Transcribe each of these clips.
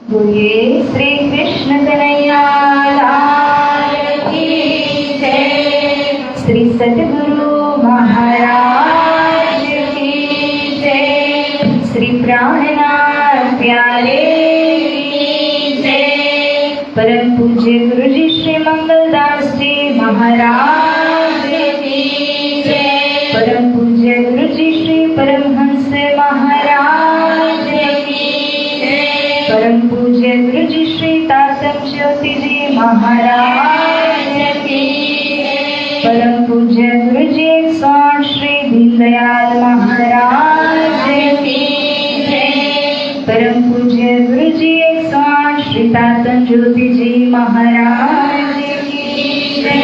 बोलिए श्री कृष्ण कन्हैया लाल की जय। श्री सद्गुरु महाराज की जय। श्री प्राणनाथ प्यारे की जय। परम पूज्य गुरु जी श्री मंगलदास जी महाराज की जय। परम पूज्य गुरु जी श्री परमहंस महाराज की जय। परम पूज्य गुरु जी श्री तातम ज्योति जी महाराज की जय। परम पूज्य गुरु जी 108 श्री दीनदयाल महाराज की जय। परम पूज्य गुरु जी 108 श्री तातम ज्योति जी महाराज की जय।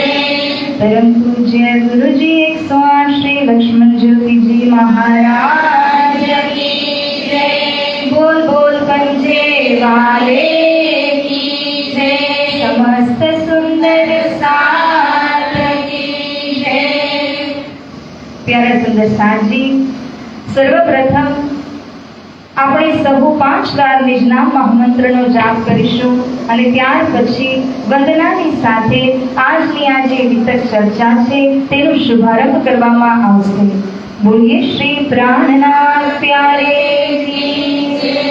परम पूज्य गुरु जी 108 श्री लक्ष्मण ज्योति जी महाराज की जय। बोल बोल पंजे वाले की जय। समस्त सुंदर साथ की जय। प्यारा सुंदर साथ जी, सर्वप्रथम આપણે સહુ 5 વાર નિજનામ મહામંત્રનો જાપ કરીશું અને ત્યાર પછી વંદનાની સાથે આજની આ જે વિતક ચર્ચા છે તેનો શુભારંભ કરવામાં આવશે। બોલીએ શ્રી પ્રાણનાથ પ્યારે કી જય।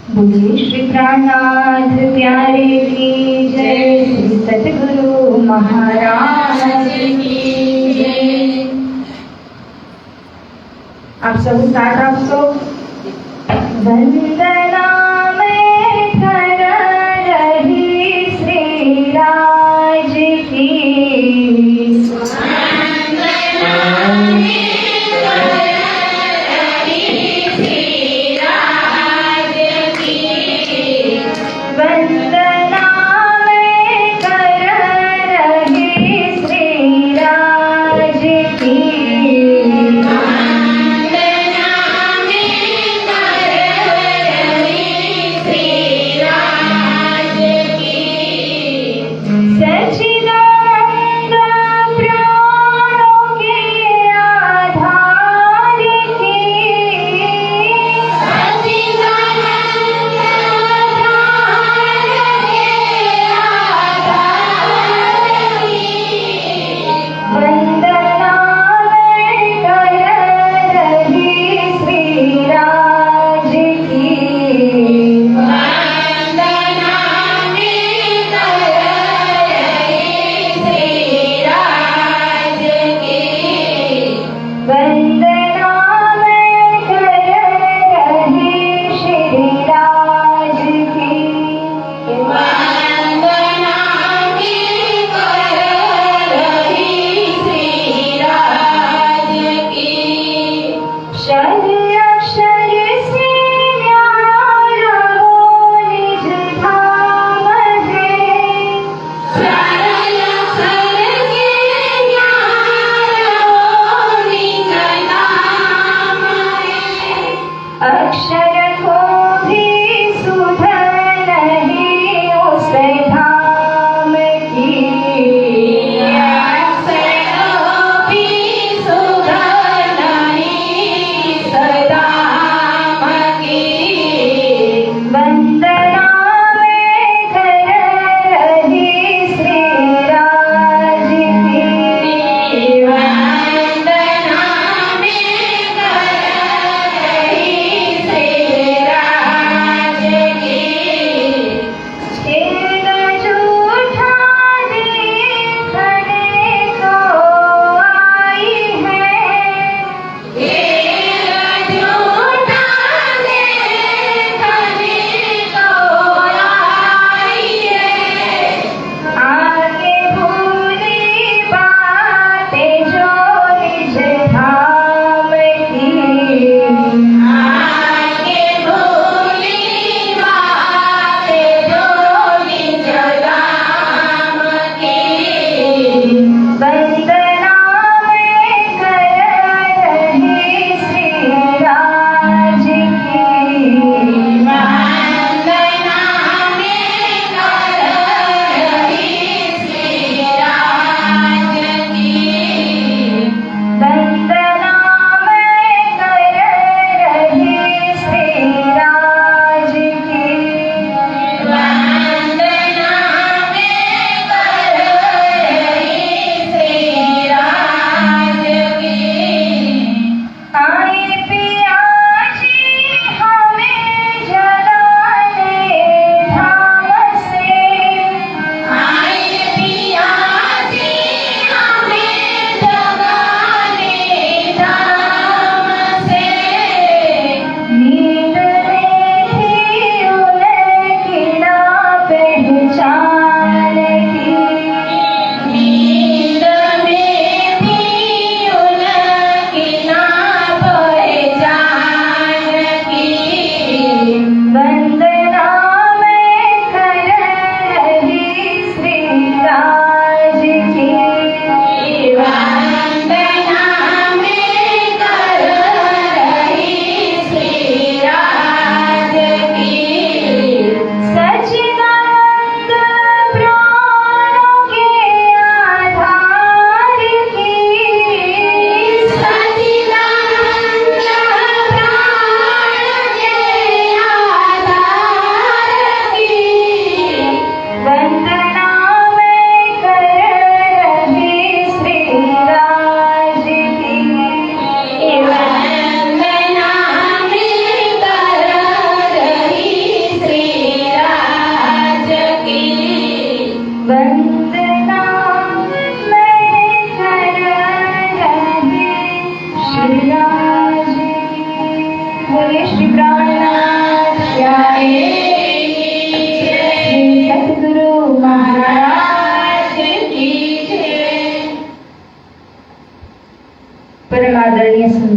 बोलिए श्री प्राणनाथ प्यारे की जय। श्री सतगुरु महाराज की जय। आप सब साथ आपको वंदना में कर रही श्री राज की।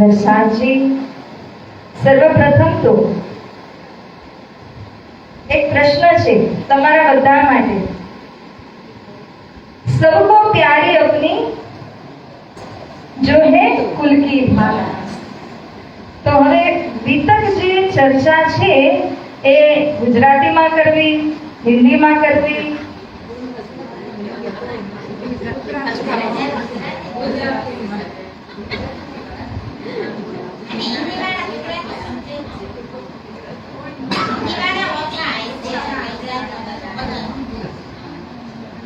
સુંદર સાજી, સર્વપ્રથમ તો એક પ્રશ્ન છે તમારા બધા માટે. सबको प्यारी अपनी जो है कुल की भावना. તો હવે વિતક જે ચર્ચા છે એ ગુજરાતીમાં કરવી, હિન્દીમાં કરવી?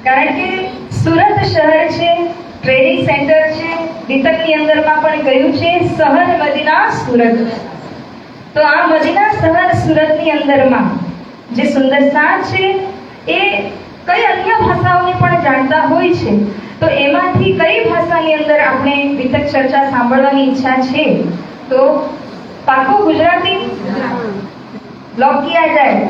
કારણ કે સુરત શહેર છે, ટ્રેનિંગ સેન્ટર છે. વિતકની અંદરમાં પણ કહ્યું છે શહેર મદીના સુરત. તો આ મદીના શહેર સુરતની અંદરમાં જે સુંદર સાજ છે એ કઈ અન્ય ભાષાઓને પણ જાણતા હોય છે. તો એમાંથી કઈ ભાષાની અંદર આપણે વિતક ચર્ચા સાંભળવાની ઈચ્છા છે? તો પાકો ગુજરાતી લોક કિયા જાય.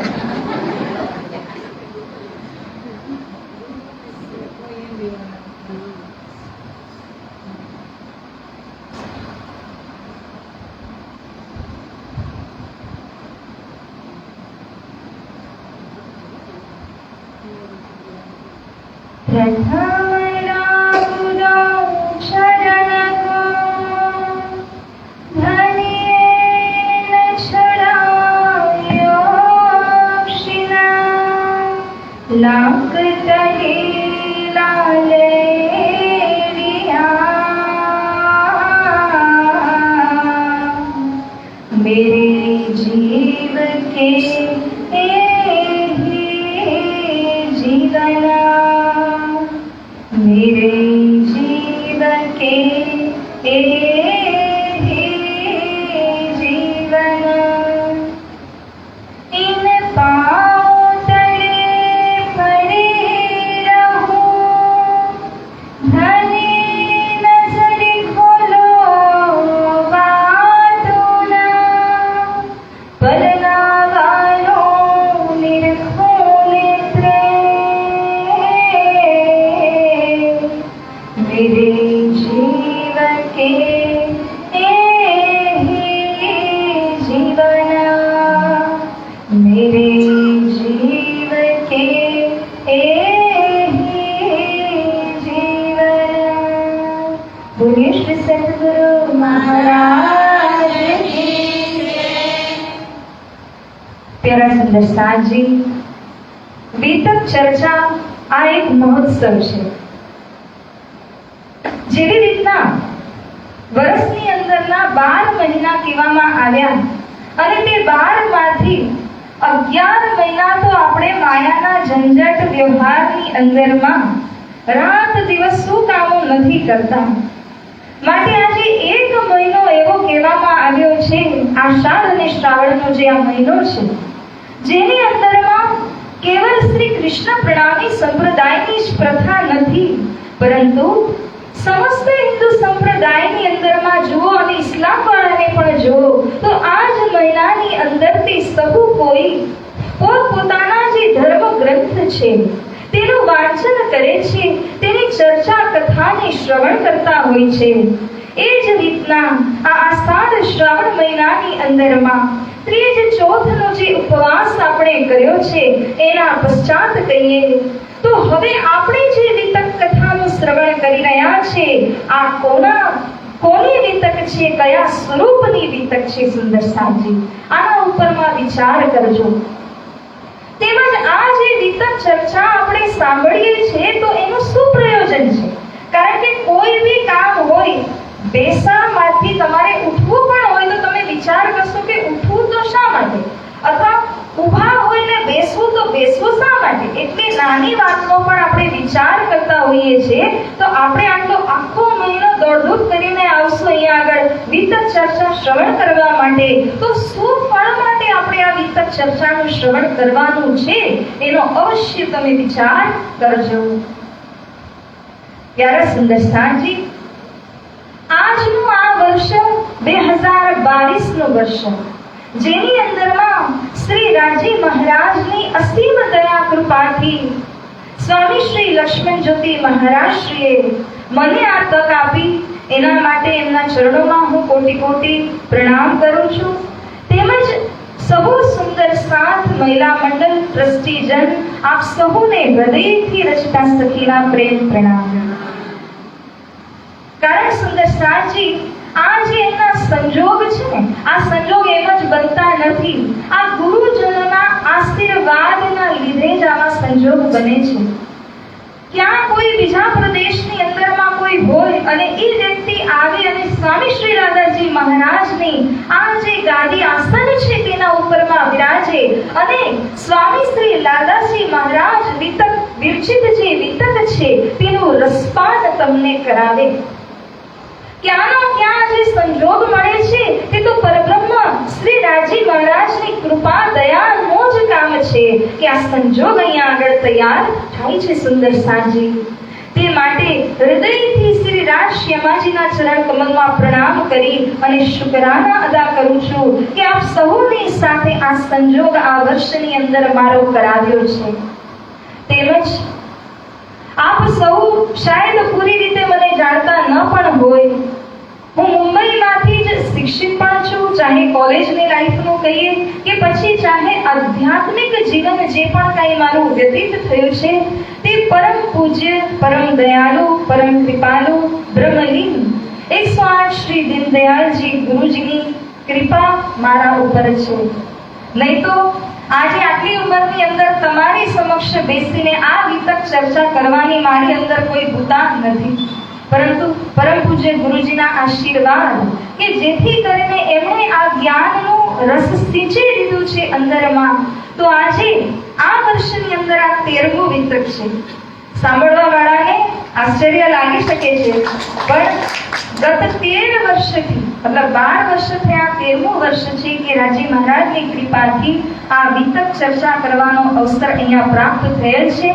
मेरे जीव के जीवना, मेरे जीव के जीवना, इन पाँव तले पड़े रहूं, धनी नजर खोलो बातों ना, पलनावारों निरखो नेत्रे, मेरे जीव के जीवना, मेरे जीव के जीवना. बोलिए श्री सद्गुरु महाराज की जय. प्यारा सुंदर साजी, વિતક ચર્ચા આ એક મહોત્સવ છે. જેવી રીતના વર્ષની અંદરના 12 મહિના કહેવામાં આવ્યા અને તે 12 માંથી 11 મહિના તો આપણે માયાના ઝંઝટ વ્યવહારની અંદરમાં રાત દિવસ શું કામો નથી કરતા. માટે આજે એક મહિનો એવો કહેવામાં આવ્યો છે, આષાઢ અને શ્રાવણનો જે આ મહિનો છે, જેની અંદરમાં કેવળ શ્રી કૃષ્ણ પ્રણામી સંપ્રદાયની જ પ્રથા નથી, પરંતુ સમસ્ત હિન્દુ સંપ્રદાયની અંદરમાં જુઓ અને ઇસ્લામ વાળાને પણ જુઓ તો આ જ મહિનાની અંદરથી સહુ કોઈ પોતપોતાના જે ધર્મ ગ્રંથ છે તેનું વાંચન કરે છે, તેની ચર્ચા કથાને શ્રવણ કરતા હોય છે. એ જ રીતના આ આષાઢ શ્રાવણ મહિનાની અંદરમાં ત્રીજ ચોથનો જે ઉપવાસ આપણે કર્યો છે એના પશ્ચાત કહીએ તો હવે આપણે જે વિતક કથાનું શ્રવણ કરી રહ્યા છે આ કોની વિતક છે, કયા સ્વરૂપની વિતક છે? સુંદર સાજી, આના ઉપરમાં વિચાર કરજો. તેમજ આ જે વિતક ચર્ચા આપણે સાંભળીએ છીએ તો એનું શું પ્રયોજન છે? કારણ કે કોઈ બી કામ હોય, બેસામાંથી તમારે ઉઠવું પણ હોય તો તમે વિચાર કરશો કે ઉઠવું તો શા માટે, અથવા ઊભા હોય ને બેસવું તો બેસવું શા માટે. એટલી નાની વાતનો પણ આપણે વિચાર કરતા હોઈએ છીએ. તો આપણે આટલો આખો મહિનો દોડધૂપ કરીને આવશું અહીંયા આગળ વિતક ચર્ચા શ્રવણ કરવા માટે, તો શું ફળ માટે આપણે આ વિતક ચર્ચાનું શ્રવણ કરવાનું છે એનો અવશ્ય તમે વિચાર કરજો. પ્યારા સુંદર સાજી, આજનું આ વર્ષ 2022 નું વર્ષ, જેની અંદરમાં શ્રી રાજી મહારાજની અસીમ દયા કૃપાથી સ્વામી શ્રી લક્ષ્મણ જ્યોતિ મહારાજ શ્રીએ મને આ તક આપી, એના માટે એમના ચરણોમાં હું કોટી કોટી પ્રણામ કરું છું. તેમજ સહુ સુંદર સાથ મહિલા મંડળ ટ્રસ્ટીજન આપ સહુને હૃદયથી રચતા સખીના પ્રેમ પ્રણામ. કારણ સુંદર સાથજી, આ જે એમના સંજોગ છે ને, આ સંજોગ એમ જ બનતા નથી. આ ગુરુજનોના આશીર્વાદના લીધે જ આવા સંજોગ બને છે. ક્યાં કોઈ બીજા પ્રદેશની અંદરમાં કોઈ હોય અને એ વ્યક્તિ આવે અને સ્વામી શ્રી રાધાજી મહારાજની આ જે ગાદી આસન છે તેના ઉપરમાં વિરાજે અને સ્વામી શ્રી દાદાજી મહારાજ વિતક વિરચિત જે વિતક છે તેનું રસપાન તમને કરાવે. ક્યાંનો ક્યાં જે સંજોગ મળે છે તે તો પરબ્રહ્મ શ્રી રાજી મહારાજની કૃપા દયાનો જ કામ છે કે આ સંજોગ અહીંયા આગળ તૈયાર થાય છે. સુંદર સાજી, તે માટે હૃદયથી શ્રી રાજ શ્યામાજીના ચરણ કમલમાં પ્રણામ કરી અને શુકરાના અદા કરું છું કે આપ સૌની સાથે આ સંજોગ આ વર્ષની અંદર મારો કરાવ્યો છે. તેમજ આપ સૌ શાયદ પૂરી રીતે મને જાણતા ન પણ હોય, હું મુંબઈમાંથી જ શિક્ષિત પણ છું. ચાહે કોલેજની લાઈફનું કહીએ કે પછી ચાહે આધ્યાત્મિક જીવન જે પણ કાંઈ મારું વ્યતીત થયું છે તે પરમ પૂજ્ય, પરમ દયાળુ, પરમ કૃપાલુ, બ્રહ્મલીન 108 શ્રી દીનદયાળજી ગુરુજીની કૃપા મારા ઉપર છે. નહીં તો આજે આટલી ઉંમરની અંદર તમારી સમક્ષ બેસીને આ વિતક ચર્ચા કરવાની મારી અંદર કોઈ ભૂતા નથી, પરંતુ પરમ પૂજ્ય ગુરુજીના આશીર્વાદ કે જેથી કરીને એમણે આ જ્ઞાનનું રસ સિંચી દીધું છે અંદરમાં. તો આજે આ વર્ષની અંદર આ 13મું વિતક છે. સાંભળવા વાળાને આશ્ચર્ય લાગી શકે છે, પણ ગત 13 વર્ષથી મતલબ 12 વર્ષથી આ 13મું વર્ષ છે કે રાજી મહારાજની કૃપાથી આ વિતક ચર્ચા કરવાનો અવસર અહીંયા પ્રાપ્ત થયેલ છે.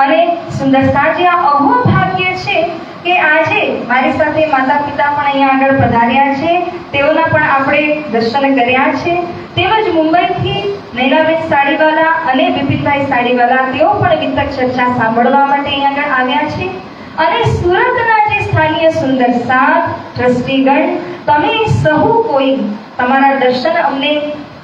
અને સુંદર સાજી, આ અહો ભાગ્ય છે કે આજે મારી સાથે માતા પિતા પણ અહીંયા આગળ પધાર્યા છે, તેઓના પણ આપણે દર્શન કર્યા છે. તેમજ મુંબઈથી નૈનાબેન સાડીવાલા અને બિપિનભાઈ સાડીવાલા તેઓ પણ વિતક ચર્ચા સાંભળવા માટે અહીંયા આગળ આવ્યા છે. અને સુરતના જે સ્થાનીય સુંદર સાથ ટ્રસ્ટીગણ, તમે સહુ કોઈ તમારા દર્શન અમને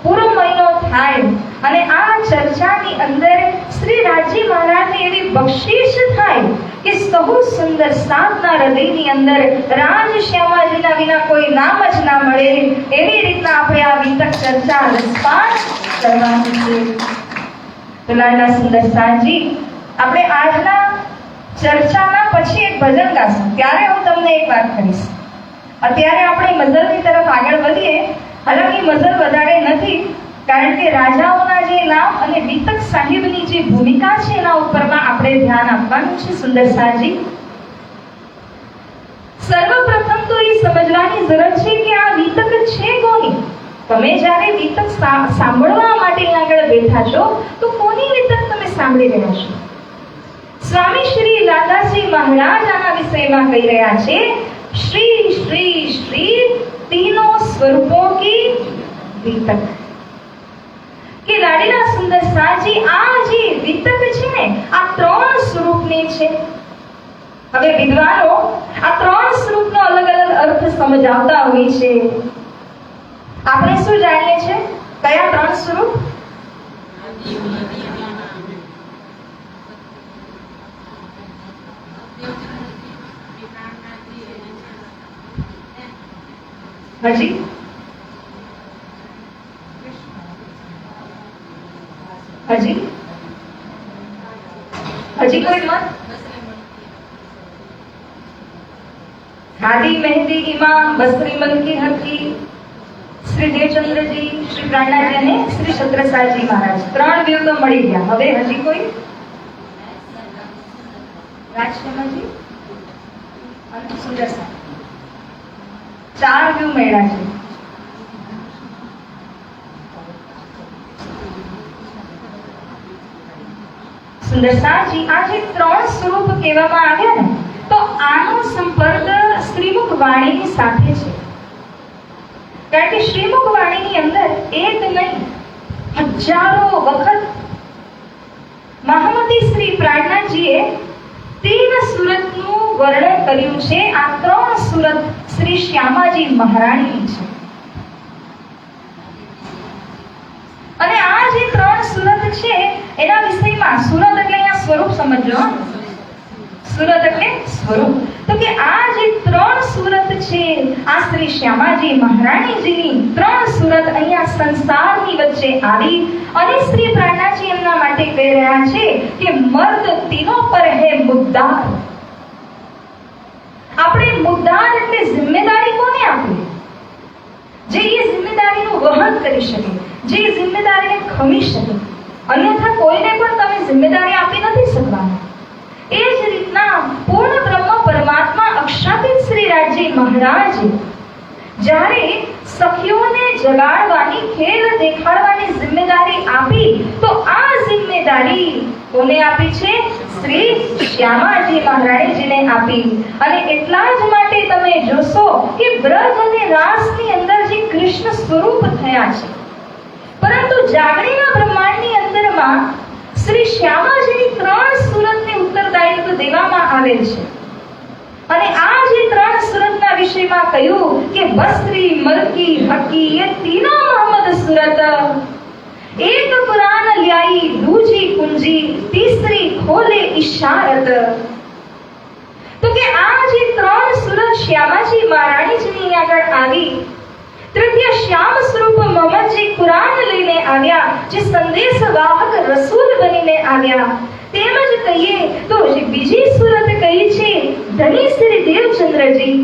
પૂરો મહિનો થાય અને આ ચર્ચાની અંદર શ્રી રાજી મહારાજની એવી બક્ષિશ થાય કે સહુ સુંદર સાતના હૃદયની અંદર રાજ શ્યામાજીના વિના કોઈ નામ જ ના મળે, એવી રીતના આપણે આ વિતક ચર્ચા રસપાન કરવાની છે. તો લાડલા સુંદર સાજી, આપણે આજના ચર્ચાના પછી એક ભજન ગાશું, ત્યારે હું તમને એક વાત કહીશ. અત્યારે આપણે મઝલની તરફ આગળ વધીએ. હાલાકી મઝલ વધારે નથી, કારણ કે રાજાઓના જે નામ અને વિતક સાહિબની જે ભૂમિકા છે એના ઉપરમાં આપણે ધ્યાન આપવાનું છે. સુંદર સાજી, સર્વપ્રથમ તો એ સમજવાની જરૂર છે કે આ વિતક છે કોની. તમે જ્યારે વિતક સાંભળવા માટે આગળ બેઠા છો તો કોની વિતક તમે સાંભળી રહ્યા છો? સ્વામી શ્રી દાદાજી મહારાજ આના વિષયમાં કહી રહ્યા છે, શ્રી શ્રી શ્રી तीनों स्वरूपों की वितक. કે લાડીલા સુંદર સાજી, આ જે વિતક છે ને આ 3 સ્વરૂપની છે. હવે વિદ્વાનો આ 3 સ્વરૂપનો અલગ અલગ અર્થ સમજાવતા હોય છે. આપણે શું જાણીએ છીએ કયા 3 સ્વરૂપ? હજી હજી હજી કોઈ મત? હાદી મહેંદી ઇમામ બસરી મલકી હકી શ્રી દેવચંદ્રજી, શ્રી પ્રાણાજી અને શ્રી છત્રસાલજી મહારાજ. 3 વ્યૂ તો મળી ગયા. હવે હજી કોઈ? રાજશ્યામાજી અને સુંદર સાહેબ 4 વ્યૂ મળ્યા છે. સુંદર સાજી, આ જે 3 સ્વરૂપ કહેવામાં આવ્યા ને, તો આનો સંપર્ક શ્રીમુખ વાણીની સાથે છે. કારણ કે શ્રીમુખ વાણીની અંદર એક નહીં હજારો વખત મહામતી શ્રી પ્રાણનાથજી વર્ણન કર્યું છે આ 3 સુરત શ્રી શ્યામાજી મહારાણીની છે. અને આ જે 3 સુરત છે એના વિષયમાં, સુરત એટલે અહીંયા સ્વરૂપ સમજજો. સુરત એટલે સ્વરૂપ. તો કે આ જે 3 સુરત છે આ શ્રી શ્યામાજી મહારાણીજીની 3 સુરત અહીંયા સંસારની વચ્ચે આવી અને શ્રી પ્રાણનાથજી એમના માટે કહી રહ્યા છે કે મર્દ તીનો પર હે મુદ્દાર. આપણે મુદ્દાર એટલે જિમ્મેદારી કોને આપી, જે એ જિમ્મેદારીનું વહન કરી શકે, જે જિમ્મેદારીને ખમી શકે. અન્યથા કોઈને પણ તમે જિમ્મેદારી આપી નથી શકવાના. એ જ રીતના પૂર્ણ બ્રહ્મ પરમાત્મા અક્ષાતીત શ્રી રાજજી મહારાજ જ્યારે સખીઓને જગાડવાની, ખેલ દેખાડવાની જિમ્મેદારી આપી તો આ જિમ્મેદારી કોને આપી છે? શ્રી શ્યામાજી મહારાણીજીને આપી. અને એટલા જ માટે તમે જોશો કે બ્રજ અને રાસની અંદર જે કૃષ્ણ સ્વરૂપ થયા છે, પરંતુ જાગણીના બ્રહ્માંડની અંદરમાં શ્રી શ્યામાજીની 3 સુરતને ઉત્તરદાયિત્વ દેવામાં આવેલ છે. અને આ જે 3 સુરતના વિષયમાં કહ્યું કે બસ્ત્રી, મલકી, હકી એ તીનો મોહમ્મદ સુરત. એક કુરાન લ્યાઈ દૂજી કુંજી, તીસરી ખોલે ઇશારત. તો કે આ જે 3 સુરત શ્યામાજી મહારાણીજીની આગળ આવી, તૃતીય શ્યામ સ્વરૂપ મોહમ્મદજી કુરાન લઈને આવ્યા, જે સંદેશ વાહક રસૂલ બનીને આવ્યા. તેમજ કહીએ તો બીજી સુરત કહી છે ધની શ્રી દેવચંદ્રજી.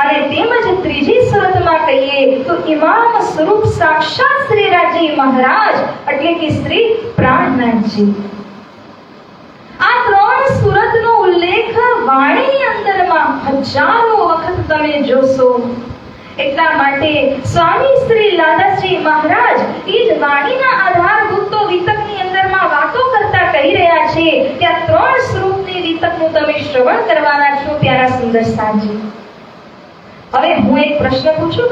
અને તેમજ ત્રીજી સુરતમાં કહીએ તો ઇમામ સ્વરૂપ સાક્ષાત શ્રી રાજજી મહારાજ એટલે કે શ્રી પ્રાણનાથજી. આ 3 સુરતનો ઉલ્લેખ વાણીની અંદરમાં હજારો વખત તમે જોશો. એટલા માટે સ્વામી શ્રી લાલજી મહારાજ એ જ વાણીના આધારભૂત વિતકની અંદરમાં વાતો કરતા કહી રહ્યા છે કે આ 3 સ્વરૂપની વિતકનું તમે શ્રવણ કરવાના છો પ્યારા સુંદર સાજી. હવે હું એક પ્રશ્ન પૂછું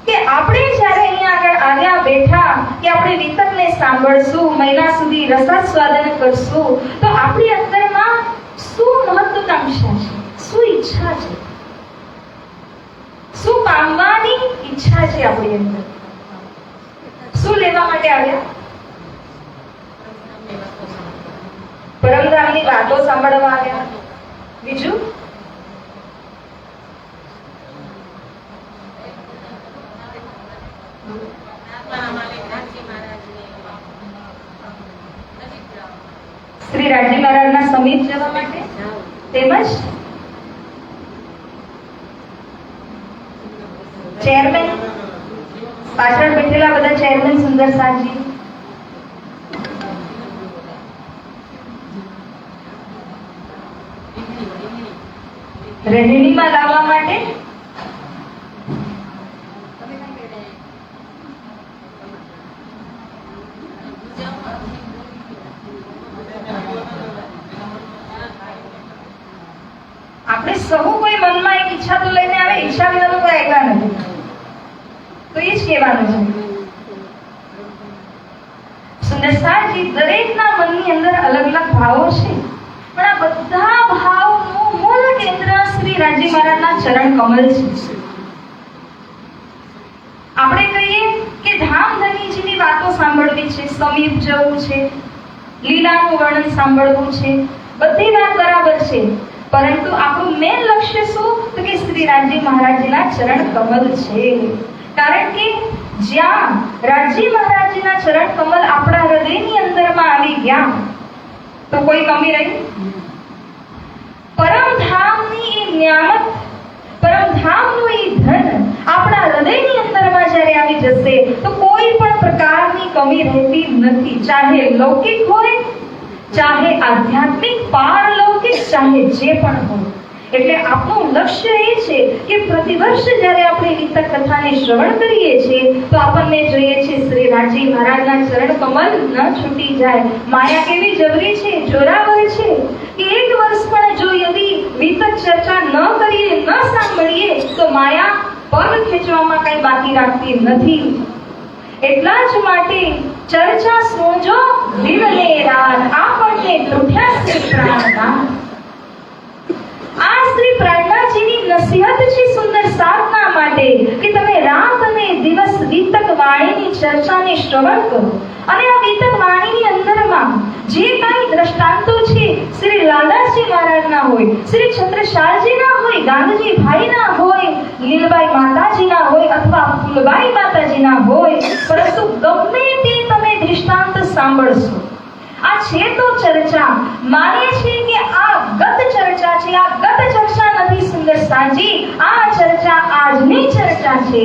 કે આપણે જ્યારે અહીંયા આગળ આવ્યા બેઠા કે આપણે વિતકને સાંભળશું, મહિના સુધી રસાસ્વાદન કરશું, તો આપણી અંદરમાં શું મહત્વાકાંક્ષા છે, શું ઈચ્છા છે, શું પામવાની ઈચ્છા છે આપણી અંદર? શું લેવા માટે આવ્યા? પરમધામની વાતો સાંભળવા આવ્યા. બીજું? શ્રી રાજજી મહારાજના સમીપ જવા માટે, તેમજ ચેરમેન પાછળ બેઠેલા બધા ચેરમેન સુંદર સાજી, રેહણીમાં લાવવા માટે, આપણે સૌ કોઈ મનમાં એક ઈચ્છા તો લઈને આવે, ઈચ્છા વિનાનું કોઈ આવ્યા નથી, તો એ જ કહેવાનું છે. સુંદરસાજી દરેકના મનની અંદર અલગ અલગ ભાવો છે, પણ આ બધા ભાવનું મૂળ કેન્દ્ર શ્રી રાજજી મહારાજના ચરણ કમલ છે. આપણે કહીએ કે ધામધનીજીની વાતો સાંભળવી છે, સમીપ જવું છે, લીલાનું વર્ણન સાંભળવું છે, બધી વાત બરાબર છે, પરંતુ આપણું મેન લક્ષ્ય શું? તો કે શ્રી રાજજી મહારાજજીના ચરણ કમલ છે. કારણ કે જ્યાં રાજજી મહારાજજીના ચરણ કમલ આપણા હૃદયની અંદરમાં આવી ગયા તો કોઈ કમી રહી? પરમધામની એ નિયામત, પરમધામનું એ ધન આપણા હૃદયની અંદરમાં જ્યારે આવી જશે તો કોઈ પણ પ્રકારની કમી રહેતી નથી, ચાહે લૌકિક હોય, ચાહે આધ્યાત્મિક, પારલૌકિક, ચાહે જે પણ હોય. એટલે આપણું લક્ષ્ય એ છે કે પ્રતિવર્ષ જ્યારે આપણે વિતક કથાને શ્રવણ કરીએ છીએ તો આપણને જોઈએ છે શ્રી રાજજી મહારાજના ચરણ કમલ ન છૂટી જાય. માયા કેવી જબરી છે, જોરાવર છે કે એક વર્ષ પણ જો યદી વિતક ચર્ચા ન કરીએ, ન સાંભળીએ તો માયા પગ ખેંચવામાં કઈ બાકી રાખતી નથી. એટલા જ માટે ચર્ચા સુણજો વિરલે રાત, આપણને લૂંટ્યા શ્રી પ્રાણનાથ. આ શ્રી પ્રાણનાથજીની નસીહત છે સુંદર સાધના માટે કે તમે રાત અને દિવસ વિતક વાણીની ચર્ચાને શ્રવણ કરો. અને આ વિતક વાણીની અંદરમાં જે કાંઈ દ્રષ્ટાંતો છે શ્રી લાલાજી મહારાજના હોય, શ્રી છત્રસાલજીના હોય, ગાંધીજી ભાઈના હોય, લીલબાઈ માતાજીના હોય અથવા ફૂલબાઈ માતાજીના હોય, પરંતુ ગમે તે તમે દૃષ્ટાંત સાંભળશો, આ છે તો ચર્ચા. માનીએ છીએ કે આ ગત ચર્ચા છે, આ ગત ચર્ચા નથી સુંદર સાજી, આ ચર્ચા આજની ચર્ચા છે.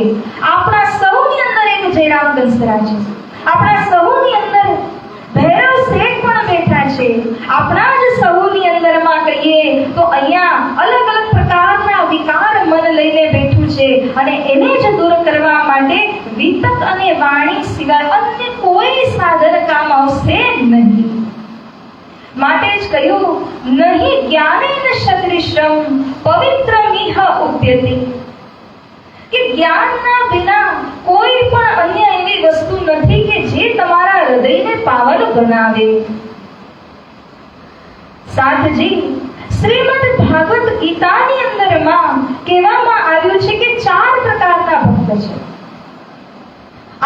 આપણા સૌની અંદર એક જયરામ કંસરા છે, આપણા સૌની અંદર ભૈરવ શેઠ પણ બેઠા છે. આપણા જ સૌની અંદરમાં કહીએ તો અહીંયા અલગ અલગ પ્રકારના વિકાર મન લઈને બેઠું છે અને એને જ દૂર કરવા માટે વિતક અને વાણી સિવાય અન્ય કોઈ સાધન કામ આવશે નહીં. માટે જ કહ્યું, નહીં જ્ઞાનેન સદૃશમ પવિત્રમિહ ઉદ્યતે, કે જ્ઞાનના વિના કોઈ પણ અન્ય એવી વસ્તુ નથી કે જે તમારા હૃદયને પાવન બનાવે. સાથજી, શ્રીમદ ભાગવત ગીતાની અંદરમાં કહેવામાં આવ્યું છે કે 4 પ્રકારના ભક્ત છે.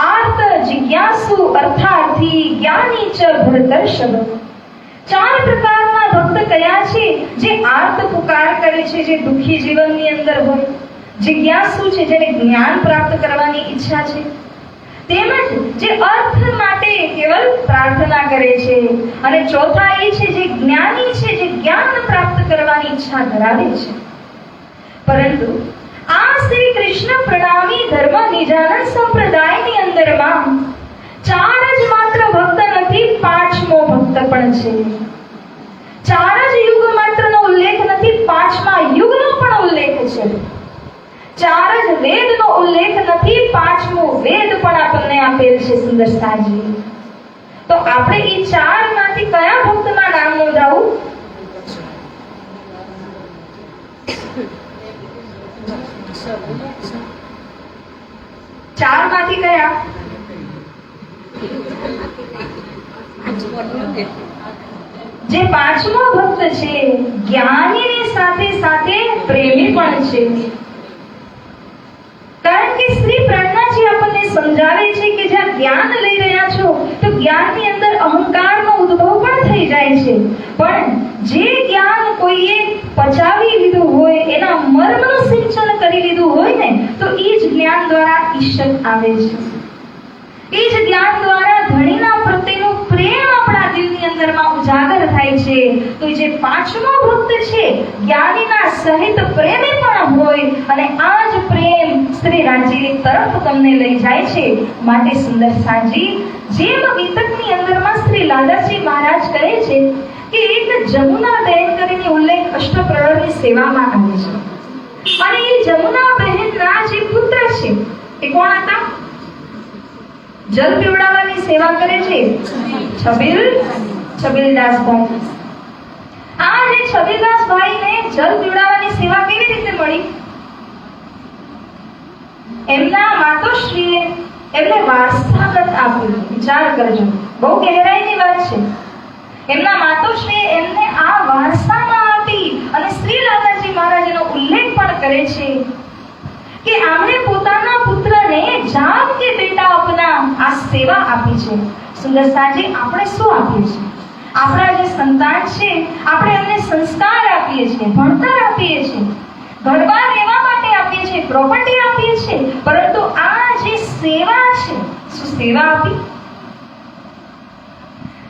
આર્ત, જિજ્ઞાસુ, અર્થાર્થી, જ્ઞાની ચ ભરતર્ષભ. 4 પ્રકારના ભક્ત કયા છે? જે આર્ત પુકાર કરે છે, જે દુઃખી જીવનની અંદર હોય. જિજ્ઞાસુ છે, જેને જ્ઞાન પ્રાપ્ત કરવાની ઈચ્છા છે. તેમજ જે અર્થ માટે કેવલ પ્રાર્થના કરે છે. અને ચોથા એ છે જે જ્ઞાની છે, જે જ્ઞાન પ્રાપ્ત કરવાની ઈચ્છા ધરાવે છે. પરંતુ આ શ્રી કૃષ્ણ પ્રણામી ધર્મ નિજાનંદ સંપ્રદાયની અંદરમાં 4 જ માત્ર ભક્ત નથી, 5મો ભક્ત પણ છે. 4 જ યુગ માત્રનો ઉલ્લેખ નથી, 5મા યુગનો પણ ઉલ્લેખ છે. 4 જ વેદનો ઉલ્લેખ નથી, 5મો વેદ પણ આપણને આપેલ છે સુંદર સાજી. તો આપણે એ 4 માંથી કયા ભક્તના નામ નોંધાવું? ચાર માંથી કયા? જે 5મો ભક્ત છે, જ્ઞાનીની સાથે સાથે પ્રેમી પણ છે. કારણ કે શ્રી પ્રાણનાથજી આપણને સમજાવે છે કે જ્યાં જ્ઞાન લઈ રહ્યા છો તો જ્ઞાનની અંદર અહંકારનો ઉદ્ભવ પણ થઈ જાય છે. પણ જે જ્ઞાન કોઈએ પચાવી લીધું હોય, એના મર્મનું સિંચન કરી લીધું હોય ને, તો એ જ જ્ઞાન દ્વારા ઈશ્વર આવે છે. એ જ જ્ઞાન દ્વારા ધણીના પ્રત્યેનો પ્રેમ આપણા દિલની અંદરમાં ઉજાગર થાય છે. તો જે 5મો ભક્ત છે, જ્ઞાનીના સહિત પ્રેમી પણ હોય અને આ જ પ્રેમ શ્રી રાજીની તરફ તમને લઈ જાય છે. માટે સુંદર સાજી, જેમ વિતકની અંદરમાં શ્રી લાલાજી મહારાજ કહે છે કે એક જમુના બહેન કરીને ઉલ્લેખ અષ્ટપ્રહરની સેવામાં આવે છે. અને એ જમુના બહેનના જે પુત્ર છે એ કોણ હતા? જલ પીવડાવવાની સેવા કરે છે છબીલદાસભાઈ. આ જે છબીલદાસભાઈને જલ પીવડાવવાની સેવા કેવી રીતે મળી? એમના માતોશ્રીએ એમને વારસાગત આપ્યું. વિચાર કરજો, બહુ ગહેરાઈની વાત છે. એમના માતોશ્રીએ એમને આ વારસામાં આપી અને શ્રી લાલાજી મહારાજનો ઉલ્લેખ પણ કરે છે કે આમણે પોતાના પુત્રને જાન કે બેટા અપના આ સેવા આપી છે. સુંદર સાજી, આપણે શું આપીએ છીએ? આપણા જે સંતાન છે, આપણે એમને સંસ્કાર આપીએ છીએ, ભણતર આપીએ છીએ, ઘરબાર રહેવા માટે આપીએ છીએ, પ્રોપર્ટી આપીએ છીએ, પરંતુ આ જે સેવા છે, શું સેવા આપી?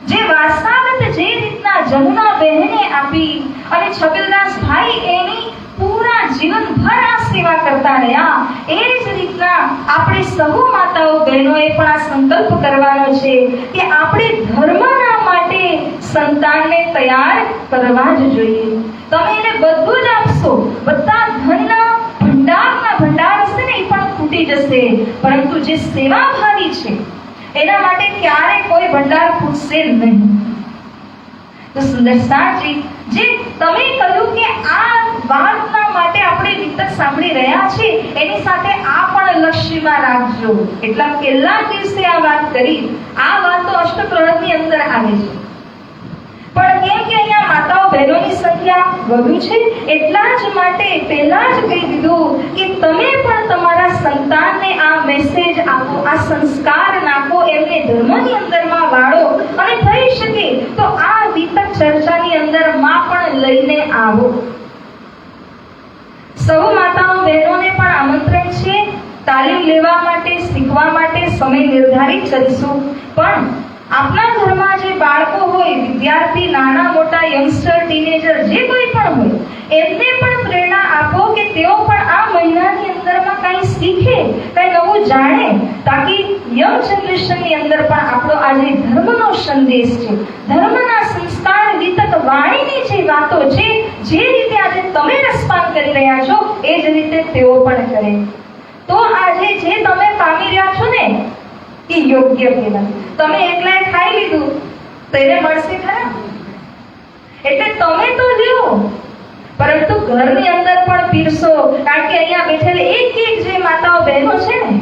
જે વારસાગત જે રીતના જમુના બહેને આપી અને છબીલદાસ ભાઈ એની પૂરા જીવનભર આ સેવા કરતા રહ્યા, એ જ રીતના આપણે સહુ માતાઓ બહેનોએ પણ આ સંકલ્પ કરવાનો છે કે આપણે ધર્મના માટે સંતાનને તૈયાર કરવા જ જોઈએ. તમે એને બધું જ આપશો, બધા ધનના ભંડાર હશે ને, એ પણ ખૂટી જશે, પરંતુ જે સેવાભાવી છે એના માટે ક્યારે કોઈ ભંડાર ખૂટશે નહીં. તો સુંદર સાજી, જે તમે કહ્યું કે આ વાતના માટે આપણે વિતક સાંભળી રહ્યા છે એની સાથે આ પણ લક્ષ્યમાં રાખજો. એટલા પહેલા દિવસે આ વાત કરી, આ વાત તો અષ્ટપ્રહરની અંદર આવે છે, પણ કેમ કે અહીંયા માતાઓ બહેનોની સંખ્યા વધુ છે એટલા જ માટે પહેલા જ કહી દીધું કે તમે પણ તમારા સંતાનને આ મેસેજ આપો, આ સંસ્કાર નાખો, એમને ધર્મની અંદરમાં વાળો, અને થઈ શકે તો આ વિતક ચર્ચાની અંદર માં પણ લઈને આવો. સૌ માતાઓ બહેનોને પણ આમંત્રણ છે તાલીમ લેવા માટે, શીખવા માટે સમય નિર્ધારિત કરીશું. પણ આપના ઘરમાં જે બાળકો હોય, વિદ્યાર્થી, નાના મોટા, યંગસ્ટર, ટીનેજર, જે કોઈ પણ હોય, એમને પણ પ્રેરણા આપો કે તેઓ પણ આ મહિનાની અંદરમાં કંઈ શીખે, કંઈ નવું જાણે, તાકી યંગ જનરેશનની અંદર પણ આપણો આ જે ધર્મનો સંદેશ છે, ધર્મના સંસ્કાર વિતક વાણીની જે વાતો છે, જે રીતે આજે તમે રસપાન કરી રહ્યા છો એ જ રીતે તેઓ પણ કરે. તો આજે જે તમે પામી રહ્યા છો ને એ યોગ્ય કહેવાય. તમે એકલાએ ખાઈ લીધું તો એને મળશે ખરા? એટલે તમે તો લ્યો, પરંતુ ઘરની અંદર પણ પીરસો. કારણ કે અહીંયા બેઠેલ એક જે માતાઓ બહેનો છે ને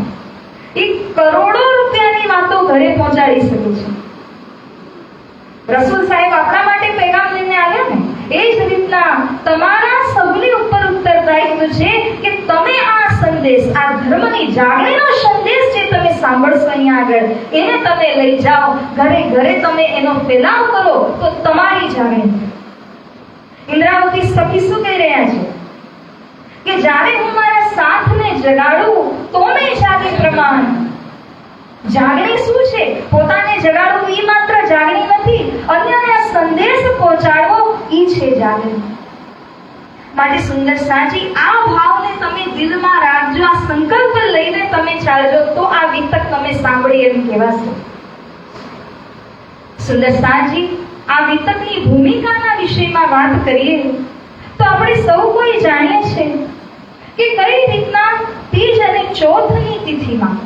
એ કરોડો રૂપિયાની વાતો ઘરે પહોંચાડી શકે છે. રસૂલ સાહેબ આપણા માટે પેગામ લઈને આવ્યા ને, એ જ રીતના તમારા સૌની ઉપર ઉત્તરદાયિત્વ છે કે તમે આ સંદેશ, આ ધર્મની જાગણીનો સંદેશ જે તમે સાંભળશો અહીંયા આગળ, એને તમે લઈ જાઓ ઘરે ઘરે, તમે એનો ફેલાવ કરો તો તમારી જાગણી. ઇન્દ્રાવતી સખી શું કહી રહ્યા છે કે જ્યારે હું મારા સાથને જગાડું તો મેં જાગે પ્રમાણ. જાગણી શું છે? પોતાને જગાડવું એ માત્ર જાગણી નથી, અન્યને આ સંદેશ પહોંચાડવો એ છે જાગણી. માટે સુંદર સાજી આ ભાવને તમે દિલમાં રાખજો, આ સંકલ્પ લઈને તમે ચાલજો તો આ વિતક તમે સાંભળી એમ કહેવાશે. સુંદર સાજી આ વિતકની ભૂમિકાના વિષયમાં વાત કરીએ તો આપણે સૌ કોઈ જાણીએ છીએ કે કઈ રીતના તીજ અને ચોથની તિથિમાં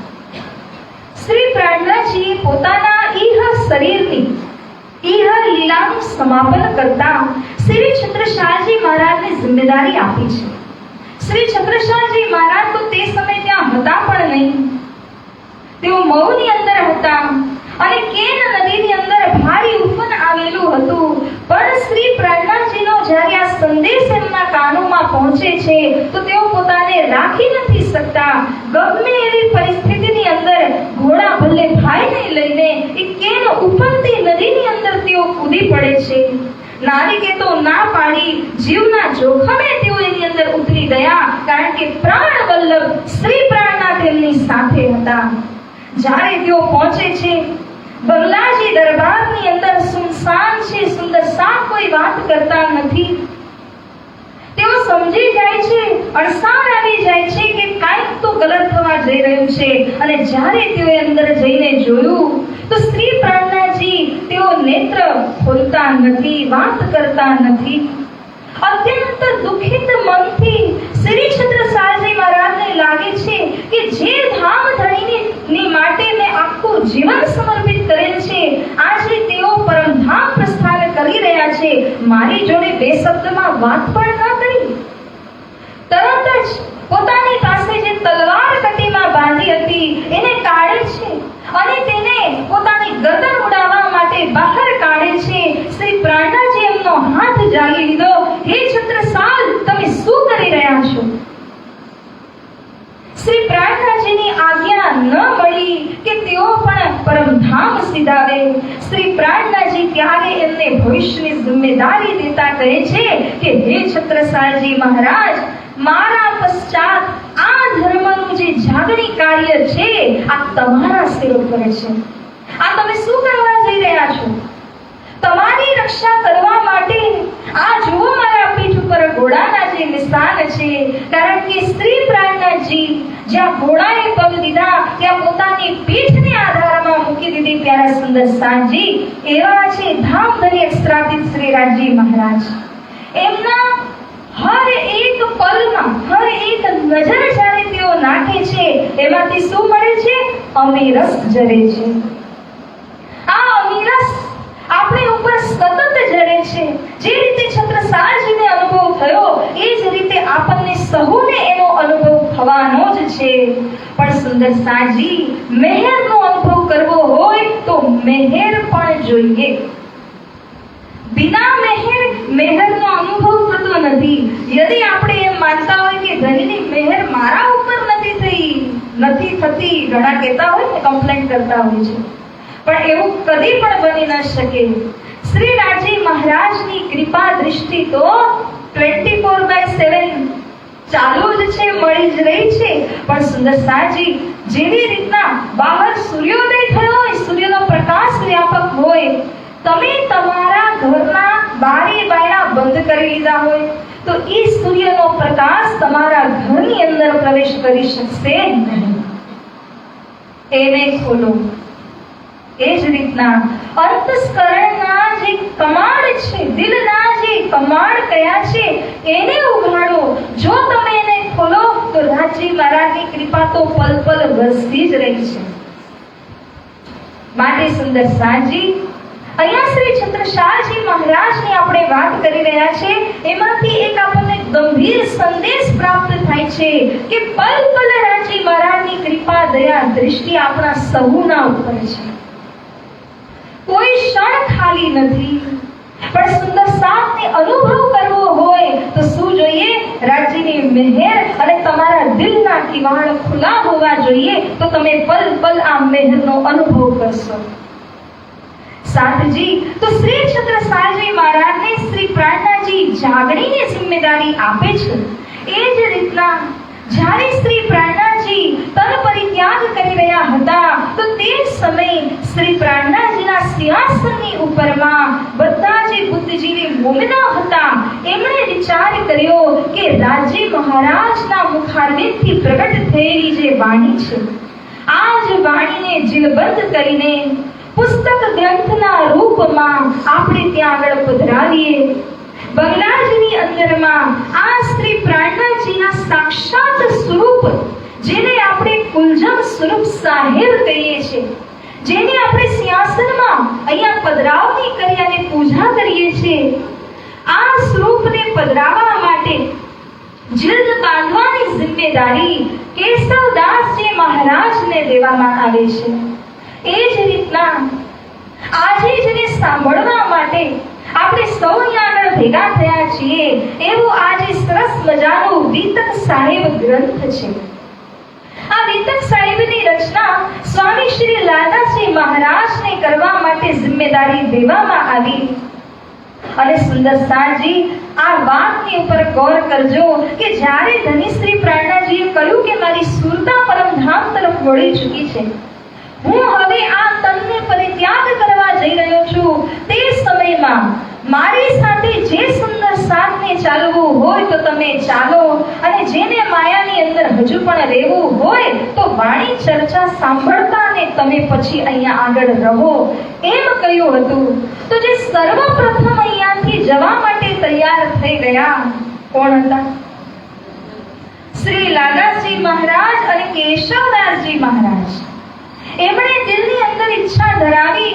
શ્રી પ્રહલાદજીએ પોતાના ઇહ શરીરની ઇહ લીલાનું સમાપન કરતા શ્રી છત્રસાલજી મહારાજને જિમ્મેદારી આપી છે. શ્રી છત્રસાલજી મહારાજ તો તે સમયે ત્યાં હતા પણ નહીં, તેઓ મૌની અંદર હતા અને કેન નદીની અંદર ભારે ઉફન આવેલું હતું. પણ શ્રી પ્રહલાદજીનો જ્યારે આ સંદેશ એમના કાનોમાં પહોંચે છે તો તેઓ પોતાને રાખી નથી શકતા. ગમે એવી પરિસ્થિતિની અંદર ઘોડા ભલે ભાઈને લઈને એ કેન ઉફનતી નદીની અંદર તેઓ કૂદી પડે છે. નારીકે તો ના પાડી, જીવના જોખમે તેઓ એની અંદર ઉતરી ગયા, કારણ કે પ્રાણ વલ્લભ શ્રી પ્રાણનાથ તેમની સાથે હતા. જ્યારે તેઓ પહોંચે છે બંગલાજી દરબારની અંદર સુનસાન છે, સુંદર સા કોઈ વાત કરતા નથી. તેઓ સમજી જાય છે, અણસાર આવી જાય છે કે કાંઈક તો ગલત થવા જઈ રહ્યું છે. અને જ્યારે તેઓ અંદર જઈને જોયું તો શ્રી પ્રાણનાથજી તેઓ નેત્ર ખોલતા નથી, વાત કરતા નથી. અત્યંત દુઃખિત મનથી શ્રી છત્રસાલજી મહારાજને લાગે છે કે જે ધામ ધણીની માટે મેં આખું જીવન સમર્પિત કરેલ છે, આજે તેઓ પરમધામ પ્રસ્થાન કરી રહ્યા છે, મારી જોડે બે શબ્દમાં વાત પણ ન કરી. તરત જ પોતાની પાસે જે તલવાર કટીમાં બાંધી હતી એને કાઢે છે અને તેને પોતાની ગરદન ઉડાવવા માટે બહાર કાઢે છે. શ્રી પ્રાણનાથજી એમનો હાથ જાલી લીધો. હે છત્રસાલ, તમે શું કરી રહ્યા છો? શ્રી પ્રાણનાથજીની આજ્ઞા ન મળી કે તેઓ પણ પરમધામ સીધાવે. શ્રી પ્રાણનાથજી ત્યારે એમને ભવિષ્યની જિમ્મેદારી દેતા કહે છે કે હે છત્રસાલજી મહારાજ, મારા પશ્ચાત આ ધર્મનું જે જાગણી કાર્ય છે આ તમારા સિર ઉપર છે. આ તમે શું કરવા જઈ રહ્યા છો? તમારી રક્ષા કરવા માટે આ જુઓ મારા પીઠ ઉપર ઘોડાના જે નિશાન છે, કારણ કે શ્રી પ્રાણનાથજી જ્યાં ઘોડાએ પગ દીધા ત્યાં પોતાની પીઠને આધારમાં મૂકી દીધી. પ્યારા સુંદર સાંજી એવા છે ધામધની અક્ષરાતીત શ્રી રાજજી મહારાજ. એમના હર એક પલમાં, હર એક નજર જ્યારે તેઓ નાખે છે એમાંથી શું મળે છે? અમીરસ જરે છે. આ અમીરસ આપણી ઉપર સતત જરે છે. જે રીતે છત્રસાલજીને અનુભવ થયો એ જ થવાનો જ છે, પણ સુંદર સાજી મહેરનો અનુભવ કરવો હોય તો મહેર પણ જોઈએ. બિના મહેરનો અનુભવ થતો નથી. યદિ આપણે એમ માનતા હોય કે ધણીની મહેર મારા ઉપર નથી થતી, ઘણા કહેતા હોય ને, કમ્પ્લેન કરતા હોય છે, પણ એવું કદી પણ બની ન શકે. શ્રી રાજી મહારાજની કૃપા દૃષ્ટિ તો 24/7 ચાલુ જ છે, મળી જ રહી છે. પણ સુંદર સાજી જેવી રીતના બહાર સૂર્યોદય થયો હોય, સૂર્યનો પ્રકાશ વ્યાપક હોય, તમે તમારા ઘરના બારી બારણા બંધ કરી લીધા હોય તો એ સૂર્યનો પ્રકાશ તમારા ઘરની અંદર પ્રવેશ કરી શકશે નહીં. એને ખોલો. એ જ રીતના અંતસ્કરણના જે કમાડ છે, દિલના જે કમાડ કયા છે એને ઉઘાડો. જો તમે એને ખોલો તો રાજી મહારાજની કૃપા તો પલ પલ વરસતી જ રહી છે. માટે સુંદર સાજી અહીંયા શ્રી છત્રસાલજી મહારાજની આપણે વાત કરી રહ્યા છે, એમાંથી એક આપણને ગંભીર સંદેશ પ્રાપ્ત થાય છે કે પલ પલ રાજી મહારાજની કૃપા દયા દૃષ્ટિ આપણા સૌના ઉપર છે. કોઈ ક્ષણ ખાલી નથી. પણ સુંદર સાથને અનુભવ કરવો હોય તો શું જોઈએ? રાજ્યની મહેર અને તમારા દિલના કિવાડ ખુલ્લા હોવા જોઈએ, તો તમે પલ પલ આ મહેરનો અનુભવ કરશો. સાતજી, તો શ્રી છત્રસાલજી મહારાજને શ્રી પ્રાણનાજી જાગણીની જિમ્મેદારી આપે છે. એ જ રીતના જ્યારે શ્રી પ્રાણનાજી તન પરિત્યાગ કરી રહ્યા હતા તો તે સમયે શ્રી પ્રાણનાજીના સિંહાસનની ઉપરમાં બધા જે બુદ્ધિજીવી મોમેના હતા એમણે વિચાર કર્યો કે રાજી મહારાજના મુખારવિંદથી પ્રગટ થયેલી જે વાણી છે, આ જ વાણીને જીલબંધ કરીને પુસ્તક ગ્રંથના રૂપમાં આપણે ત્યાં આગળ પધરાવીએ. બંગલાજની અંદરમાં આ શ્રી પ્રાણનાજીના સાક્ષાત સ્વરૂપ, જેને આપણે કુલજમ સ્વરૂપ સાહેબ કહીએ છીએ, જેને આપણે સિંહાસનમાં અહીંયા પધરાવણી કરી અને પૂજા કરીએ છીએ, આ સ્વરૂપને પધરાવવા માટે જીલ્દ બાંધવાની જિમ્મેદારી કેશવદાસજી મહારાજને દેવામાં આવે છે. એ જ રીતના આજે જેને સાંભળવા માટે આપણે સૌ અહીંયા આગળ ભેગા થયા છીએ, એવું આજે સરસ મજાનું વિતક સાહેબ ગ્રંથ છે. આ વિતક સાહેબની રચના સ્વામી શ્રી લાલાજી મહારાજને કરવા માટે જિમ્મેદારી દેવામાં આવી. અને સુંદર સાજી આ વાતની ઉપર ગૌર કરજો કે જ્યારે ધનશ્રી પ્રાણનાજીએ કહ્યું કે મારી સુરતા પરમધામ તરફ વળી ચૂકી છે, હું હવે આ તનને પરિત્યાગ કરવા જઈ રહ્યો છું, તે સમયમાં મારી સાથે જે સુંદર સાથને ચાલવું હોય તો તમે ચાલો, અને જેને માયાની અંદર હજુ પણ રહેવું હોય તો વાણી ચર્ચા સાંભળતા અને તમે પછી અહીંયા આગળ રહો, એમ કહ્યું હતું. તો જે સર્વપ્રથમ અહીંયાથી જવા માટે તૈયાર થઈ ગયા કોણ હતા? શ્રી લાલાજી મહારાજ અને કેશવદાસજી મહારાજ. એમણે દિલની અંદર ઈચ્છા ધરાવી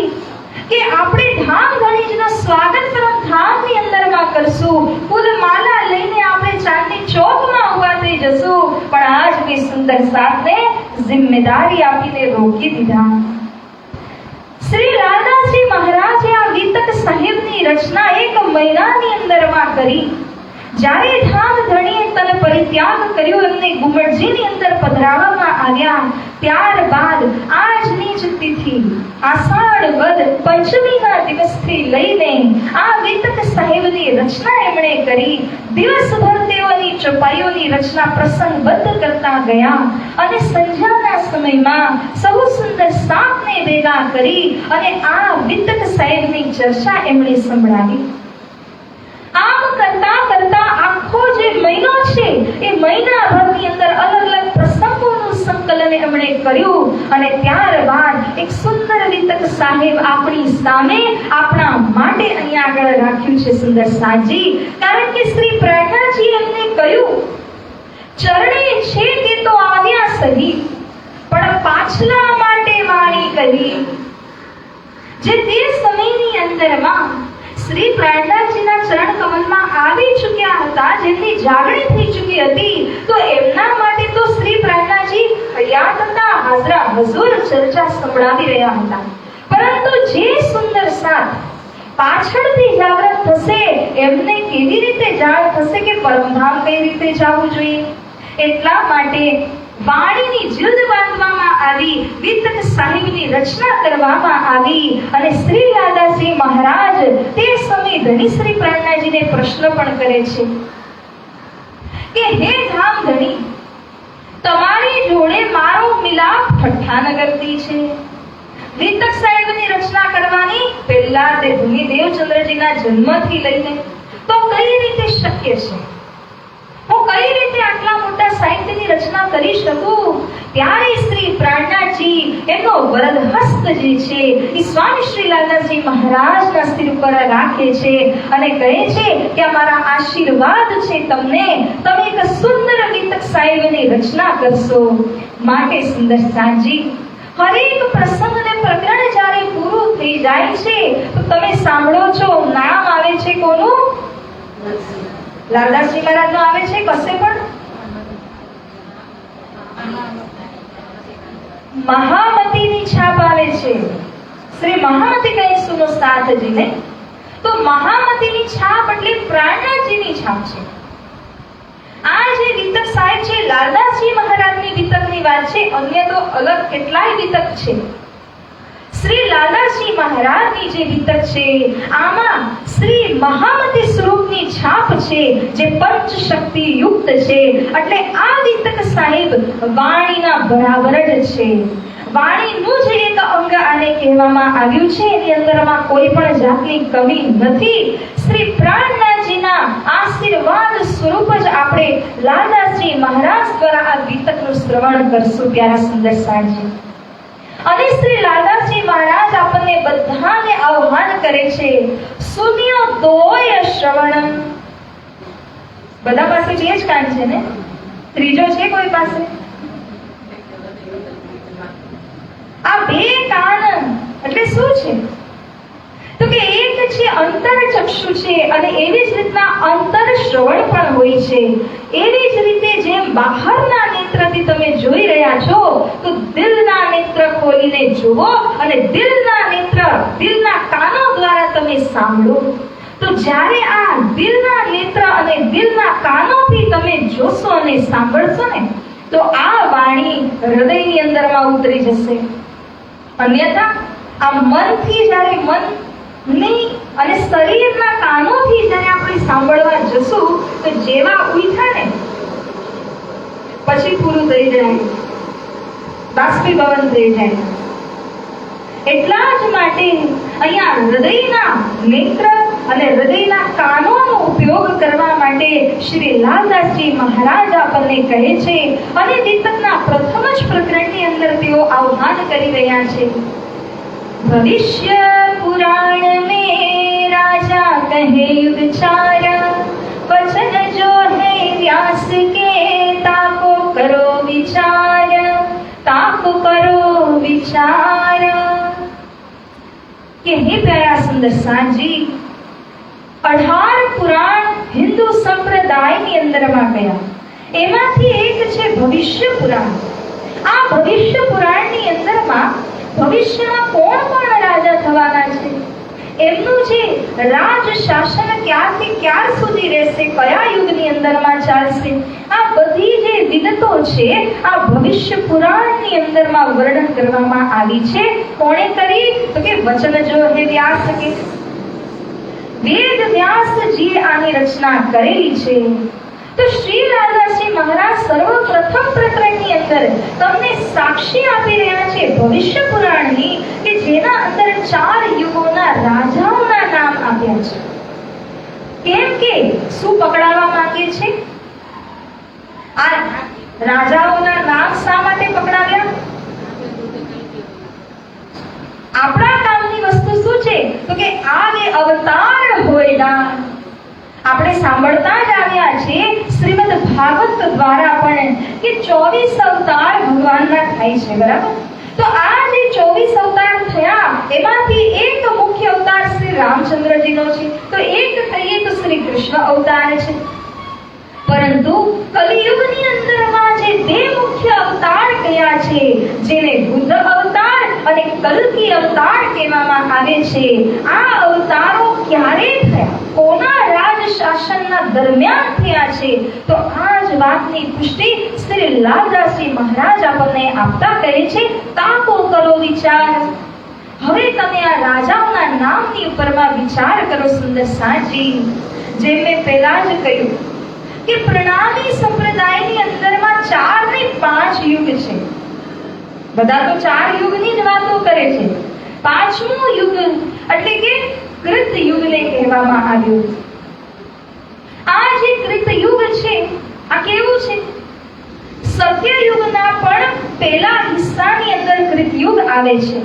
કે આપણે ધામ ધણીજનું સ્વાગત પરમ ધામની અંદરમાં કરશું, ફૂલ માલા લઈને આપણે ચાંદની ચોકમાં ઉભા થઈ જશું, પણ આજ બી સુંદર સાથને જિમ્મેદારી આપીને રોકી દીધા. શ્રી લાલદાસજી મહારાજે આ વિતક સાહેબની રચના 1 મહિનાની અંદરમાં કરી. જ્યારે ધામ ધણીએ તન પરિત્યાગ કર્યો, એમને ગુમટજીની અંદર પધરાવવામાં આવ્યા. ત્યારબાદ આજની જ તિથિ આષાઢ વદ પંચમીના દિવસથી લઈને આ વિતક સાહેબની રચના એમણે કરી. દિવસભર તેઓની ચોપાઈઓની રચના પ્રસંગબદ્ધ કરતા ગયા અને સંધ્યાના સમયમાં સૌ સુંદર સાતને ભેગા કરી અને આ વિતક સાહેબની ચર્ચા એમણે સંભળાવી. આમ કરતા કરતા આખો જે મહિનો છે એ મહિનાભરની અંદર અલગ અલગ પ્રસંગોનું સંકલન એમણે કર્યું અને ત્યારબાદ એક સુંદર વિતક સાહેબ આપણી સામે આપણા માટે અહીંયા આગળ રાખ્યું છે સુંદર સાજી. કારણ કે શ્રી પ્રેરણાજી એમને કહ્યું, ચરણે છે તે તો આવ્યા સહી, પણ પાછલા માટે વાણી કહી. જે તે સમયની અંદરમાં શ્રી પ્રાણનાથજીના ચરણ કમલમાં આવી ચૂક્યા હતા, જેમની જાગણી થઈ ચૂકી હતી, તો એમના માટે તો શ્રી પ્રાણનાજી હયાત હતા, હાજરા હજુર ચર્ચા સંભળાવી રહ્યા હતા. પરંતુ જે સુંદર સાથ પાછળથી જાગૃત થશે એમને કેવી રીતે જાણ થશે કે પરમધામ કઈ રીતે જવું જોઈએ? એટલા માટે વાણીની જીલ્દ બાંધવામાં આવી, વિતક સાહિબની રચના કરવામાં આવી અને શ્રી લાલાજી મહારાજ તે સમય ધણી શ્રી પ્રાણનાજીને પ્રશ્ન પણ કરે છે કે હે ધામ ધણી, તમારી જોડે મારો મિલાપ ઠઠ્ઠાનગરથી છે. વિતક સાહેબની રચના કરવાની પહેલા તે ધુની દેવચંદ્રજીના જન્મથી લઈને તો કઈ રીતે શક્ય છે? હું કઈ રીતે આટલા મોટા સાહિત્યની રચના કરી શકું? ત્યારે શ્રી પ્રાણનાથજી એમનો વરદ હસ્ત જે છે એ સ્વામી શ્રી લાલાજી મહારાજના સિર ઉપર રાખે છે અને કહે છે કે અમારા આશીર્વાદ છે તમને, તમે એક સુંદર વિતક સાહેબની રચના કરશો. માટે સુંદર સાજી, હરેક પ્રસંગ અને પ્રકરણ જ્યારે પૂરું થઈ જાય છે તો તમે સાંભળો છો, નામ આવે છે કોનું? લાલદાસજી મહારાજ નું આવે છે કશે પણ? મહામતીની છાપ આવે છે. શ્રી મહામતી કહીશું નો સાથજી ને, તો મહામતીની છાપ એટલે પ્રાણનાથજીની છાપ છે. આ જે વિતક સાહેબ છે, લાલદાસજી મહારાજની વિતકની વાત છે, અન્ય તો અલગ કેટલાય વિતક છે. શ્રી લાલાજી મહારાજની જે વિતક છે આમાં શ્રી મહામતી સ્વરૂપની છાપ છે જે પંચ શક્તિ યુક્ત છે. એટલે આ વિતક સાહેબ વાણીના બરાબર જ છે. વાણીનું જ એક અંગ આને કહેવામાં આવ્યું છે. એની અંદરમાં કોઈ પણ જાતની કમી નથી. શ્રી પ્રાણનાથજીના આશીર્વાદ સ્વરૂપ જ આપણે લાલાજી મહારાજ દ્વારા આ વિતકનું શ્રવણ કરશું. પ્યારા સુંદર સાજી, અને શ્રી લાલાજી મહારાજ આપણને બધાને આહ્વાન કરે છે, સુનિયો દોય શ્રવણ. બધા પાસે બે જ કાન છે ને? ત્રીજો છે કોઈ પાસે? આ બે કાન એટલે શું છે? તો કે એક છે અંતર ચક્ષુ છે અને એવી જ રીતના અંતર શ્રવણ પણ હોય છે. એવી જ રીતે જેમ બહારના નેત્રથી તમે જોઈ રહ્યા છો તો દિલના નેત્ર ખોલીને જુઓ અને દિલના કાનો દ્વારા તમે સાંભળો. તો જ્યારે આ દિલના નેત્ર અને દિલના કાનોથી તમે જોશો અને સાંભળશો ને તો આ વાણી હૃદયની અંદરમાં ઉતરી જશે. અન્યથા આ મનથી જ્યારે મનની અને શરીરના કાનોથી જ્યારે આપણે સાંભળવા જશું તો જેવા ઉઠા ને પછી પૂરું થઈ જાય, બાષ્પીભવન થઈ જાય. એટલા જ માટે અહીંયા હૃદયના નેત્ર અને હૃદયના કાનોનો ઉપયોગ કરવા માટે શ્રી લાલદાસજી મહારાજ આપણને કહે છે. અને વિતકના પ્રથમ જ પ્રકરણની અંદર તેઓ આહ્વાન કરી રહ્યા છે, ભવિષ્ય પુરાણ में राजा कहे युगचार, वचन जो है व्यास के ताको करो विचार, ताको करो विचार. કે હે પ્યારા સુંદર સાજી, 18 પુરાણ હિન્દુ સંપ્રદાયની અંદરમાં ગયા. એમાંથી એક છે ભવિષ્ય પુરાણ. આ ભવિષ્ય પુરાણની અંદરમાં ભવિષ્યમાં કોણ કોણ રાજા થવાના છે, એમનું જે રાજ શાસન ક્યારથી ક્યાર સુધી રહેશે, કયા યુગની અંદરમાં ચાલશે, આ બધી જે વિગતો છે આ ભવિષ્ય પુરાણની અંદરમાં વર્ણન કરવામાં આવી છે. કોણે કરી? તો કે વચન જો હે વ્યાસ કે, વેદ વ્યાસજી આની રચના કરેલી છે. તો શ્રી લાલદાસજી મહારાજ સર્વપ્રથમ પ્રકરણની અંદર તમને સાક્ષી આપી રહ્યા છે ભવિષ્ય પુરાણની, કે જેના અંદર 4 યુગોના રાજાઓના નામ આપ્યા છે. કેમ કે શું પકડાવવા માંગે છે? આ રાજાઓના નામ શા માટે પકડાવ્યા? આપણા કામની વસ્તુ શું છે? તો કે આ બે અવતાર હોયના આપણે સાંભળતા જ આવ્યા છે શ્રીમદ ભાગવત દ્વારા પણ કે 24 અવતાર ભગવાનના થાય છે, બરાબર? તો આ જે 24 અવતાર થયા એમાંથી એક મુખ્ય અવતાર શ્રી રામચંદ્રજીનો છે, તો એક કહીએ તો શ્રી કૃષ્ણ અવતાર છે. પરંતુ કલિયુગની અંદરમાં જે બે મુખ્ય અવતાર કયા છે, જેને બુદ્ધ અવતાર અને કલ્કી અવતાર કહેવામાં આવે છે, આ અવતારો ક્યારે થયા, કોના રાજ શાસનના દરમિયાન થયા છે, તો આ જ વાતની પુષ્ટિ શ્રી લાલદાસજી મહારાજ આપણને આપતા કહે છે, તાકો કરો વિચાર. હવે તમે આ રાજાઓના નામની ઉપરમાં વિચાર કરો સુંદર સાજી. જેમ મેં પહેલા જ કહ્યું કે પ્રણામી સંપ્રદાયની અંદરમાં 4 ને 5 યુગ છે. બધા તો 4 યુગની જ વાતો કરે છે. 5મું યુગ એટલે કે કૃત યુગને કહેવામાં આવ્યું. આ જે કૃત યુગ છે, આ કેવું છે? સત્યયુગના પણ પહેલા હિસ્સાની અંદર કૃત યુગ આવે છે.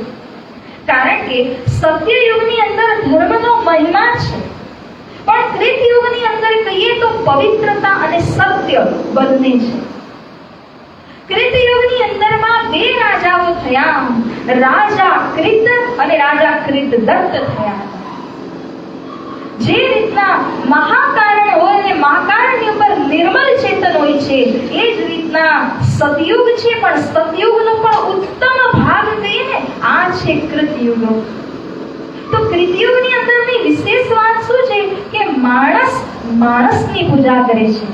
કારણ કે સત્યયુગની અંદર ધર્મનો મહિમા છે, પણ કૃતયુગની અંદર કહીએ તો પવિત્રતા અને સત્ય બંને છે. કૃતયુગની અંદરમાં 2 રાજાઓ થયા, રાજા કૃત અને રાજા કૃતદત્ત થયા. જે રીતના મહાકારણ હોય અને મહાકારણની ઉપર નિર્મલ ચેતન હોય છે, એ જ રીતના સતયુગ છે, પણ સતયુગનો પણ ઉત્તમ ભાગ કહીએ ને, આ છે કૃતયુગ. તો કૃતયુગની અંદરની વિશેષ વાત શું છે કે માણસ માણસની પૂજા કરે છે,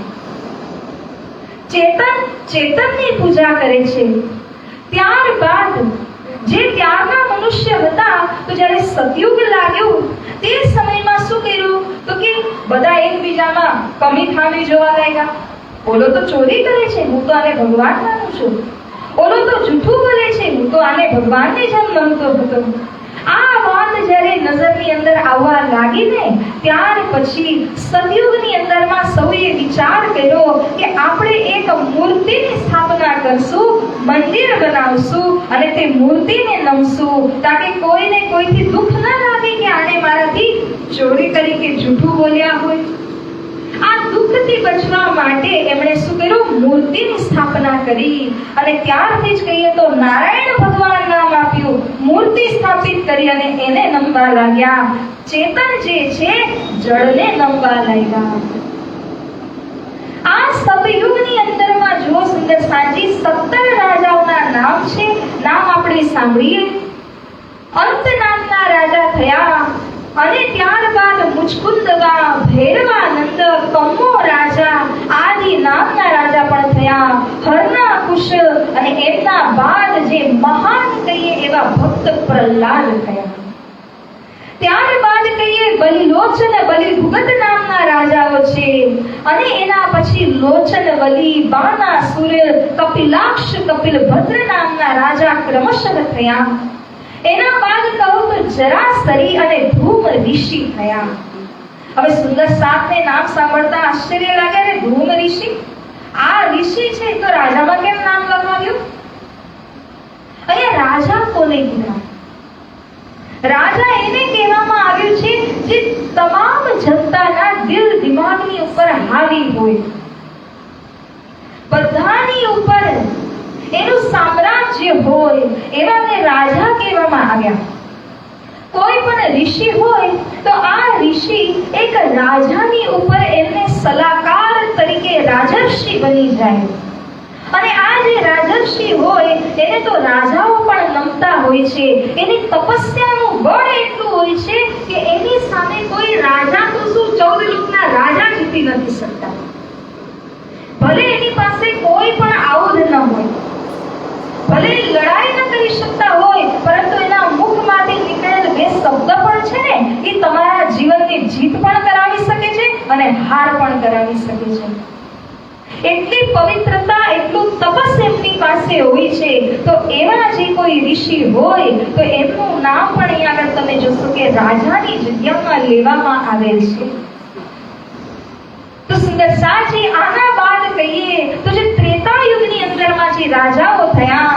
ચેતન ચેતનની પૂજા કરે છે. ત્યારબાદ જે ત્યારના મનુષ્ય હતા, તો જ્યારે સતયુગ લાગ્યું તે સમયમાં શું કર્યું તો કે બધા એકબીજામાં કમી ખામી જોવા લાગ્યા. ઓલો તો ચોરી કરે છે, હું તો આને ભગવાન માનું છું. ઓલો તો જૂઠું બોલે છે, હું તો આને ભગવાનની જેમ માનતો હતો. આ વાત જ્યારે નજરની અંદર આવવા લાગી ને, ત્યાર પછી સતયુગની અંદરમાં સૌએ વિચાર કર્યો કે આપણે એક મૂર્તિની સ્થાપના કરશું, મંદિર બનાવશું અને તે મૂર્તિને નમશું, તાકે કોઈને કોઈથી દુઃખ ન લાગે કે આને મારાથી ચોરી કરી કે જૂઠું બોલ્યા હોય. આ દુઃખથી બચવા માટે એમણે શું કર્યું? મૂર્તિની સ્થાપના કરી. અને ત્યારથી જ કહીએ તો નારાયણ ભગવાન નામ આપ્યું, મૂર્તિ સ્થાપિત કરી અને એને નમવા લાગ્યા. ચેતન જે છે જળને નમવા લાગ્યા. આ સતયુગની અંદરમાં જો સુંદર સાજી 17 રાજાઓના નામ છે. નામ આપણે સાંભળીએ. અંત નામના રાજા થયા, અને ત્યારબાદ મુચકુંદવા, ભૈરવાનંદ, કમ્મો રાજા, આદિ નામના રાજા પણ થયા. હરનાકુશ અને એમના બાદ જે મહાન કહીએ એવા ભક્ત પ્રહલાદ થયા. ત્યારબાદ કહીએ બલિલોચન, બલિભુગત નામના રાજાઓ છે. અને એના પછી લોચનવલી, બાનાસુર, કપિલાક્ષ, કપિલભદ્ર નામના રાજા ક્રમશઃ થયા. એના બાદ કહો તો જરાસરી અને ધૂમ ઋષિ થયા. હવે સુંદર સાતને નામ સાંભળતા આશ્ચર્ય લાગે ને, ધૂમ ઋષિ, આ ઋષિ છે તો રાજામાં કેમ નામ લખાવ્યું? અહીંયા રાજા કોને કીધા? રાજા એને કહેવામાં આવ્યું છે જે તમામ જનતાના દિલ દિમાગની ઉપર હાવી હોય, બધાની ઉપર એનું સામ્રાજ્ય હોય, એવાને રાજા કહેવામાં આવ્યા. કોઈ પણ ઋષિ હોય તો આ ઋષિ એક રાજાની ઉપર એમને સલાહકાર તરીકે રાજર્ષિ બની જાય. અને આ જે રાજર્ષિ હોય એને તો રાજાઓ પણ નમતા હોય છે. એની તપસ્યાનું બળ એટલું હોય છે કે એની સામે કોઈ રાજા તો શું 14 લોકના રાજા જીતી નથી શકતા. ભલે એની પાસે કોઈ પણ આયુધ ન હોય, ભલે લડાઈ ન કરી શકતા હોય, પરંતુ એના મુખમાંથી નીકળેલ 2 શબ્દ પણ છે ને, એ તમારા જીવનની જીત પણ કરાવી શકે છે અને હાર પણ કરાવી શકે છે. એટલી પવિત્રતા, એટલું તપસ એમની પાસે હોય છે. તો એવા જે કોઈ ઋષિ હોય તો એમનું નામ પણ અહીંયા આગળ તમે જોશો કે રાજાની જગ્યામાં લેવામાં આવેલ છે. તો સુંદર સાજી આના બાદ કહીએ તો જે ત્રેતા યુગની અંદરમાં જે રાજાઓ થયા,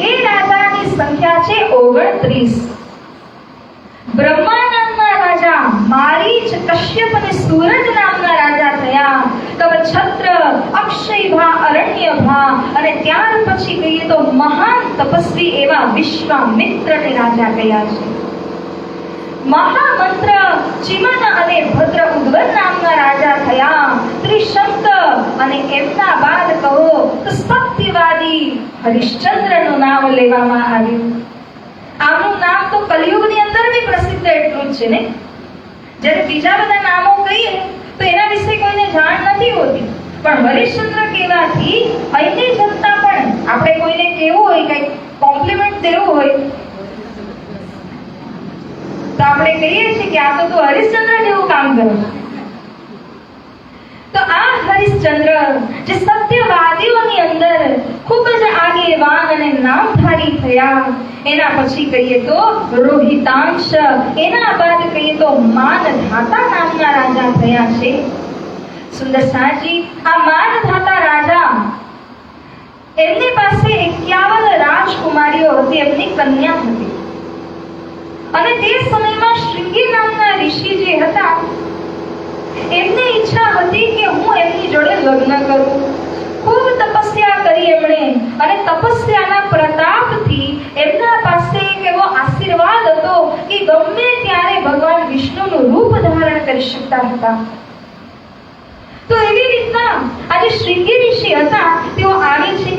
એ રાજાની સંખ્યા છે 29. બ્રહ્મા નામના રાજા, મારીચ, કશ્યપ અને સૂરજ નામના રાજા થયા. કવછત્ર, અક્ષયભા, અરણ્યભા અને ત્યાર પછી કહીએ તો મહાન તપસ્વી એવા વિશ્વામિત્રને રાજા કયા છે. મહામંત્ર ચિમન અને ભદ્ર ઉદ્વન નામના રાજા થયા. ત્રિશંક અને એમના બાદ કહો તો સત્યવાદી હરિશ્ચંદ્રનું નામ લેવામાં આવ્યું. આમનું નામ તો કલિયુગની અંદર બી પ્રસિદ્ધ એટલું જ છે ને. જ્યારે બીજા બધા નામો કહીએ તો એના વિશે કોઈને જાણ નથી હોતી, પણ હરિશ્ચંદ્ર કહેવાથી અહીંની જનતા પણ, આપણે કોઈને કહેવું હોય, કંઈક કોમ્પ્લિમેન્ટ દેવું હોય તો આપણે કહીએ છીએ કે આ તો તું હરિશ્ચંદ્ર જેવું કામ કરે. તો આ હરિશ્ચંદ્ર જે સત્યવાદીઓની અંદર ખૂબ જ આગેવાન અને નામધારી થયા. એના પછી કહીએ તો રોહિતાંશ, એના બાદ કહીએ તો માનધાતા નામના રાજા થયા છે. સુંદર સાજી, આ માનધાતા રાજા, એમની પાસે 51 રાજકુમારીઓ હતી, એમની કન્યા હતી. અને તે સમયમાં શૃંગી નામના ઋષિ જે હતા, એમની ઈચ્છા હતી કે હું એમની જોડે લગ્ન કરું. ખૂબ તપસ્યા કરી એમણે, અને તપસ્યાના પ્રતાપથી એમના પાસે એક એવો આશીર્વાદ હતો કે ગમે ત્યારે ભગવાન વિષ્ણુનું રૂપ ધારણ કરી શકતા હતા. તો એવી રીતના આજે શૃંગી ઋષિ હતા, તેઓ આવે છે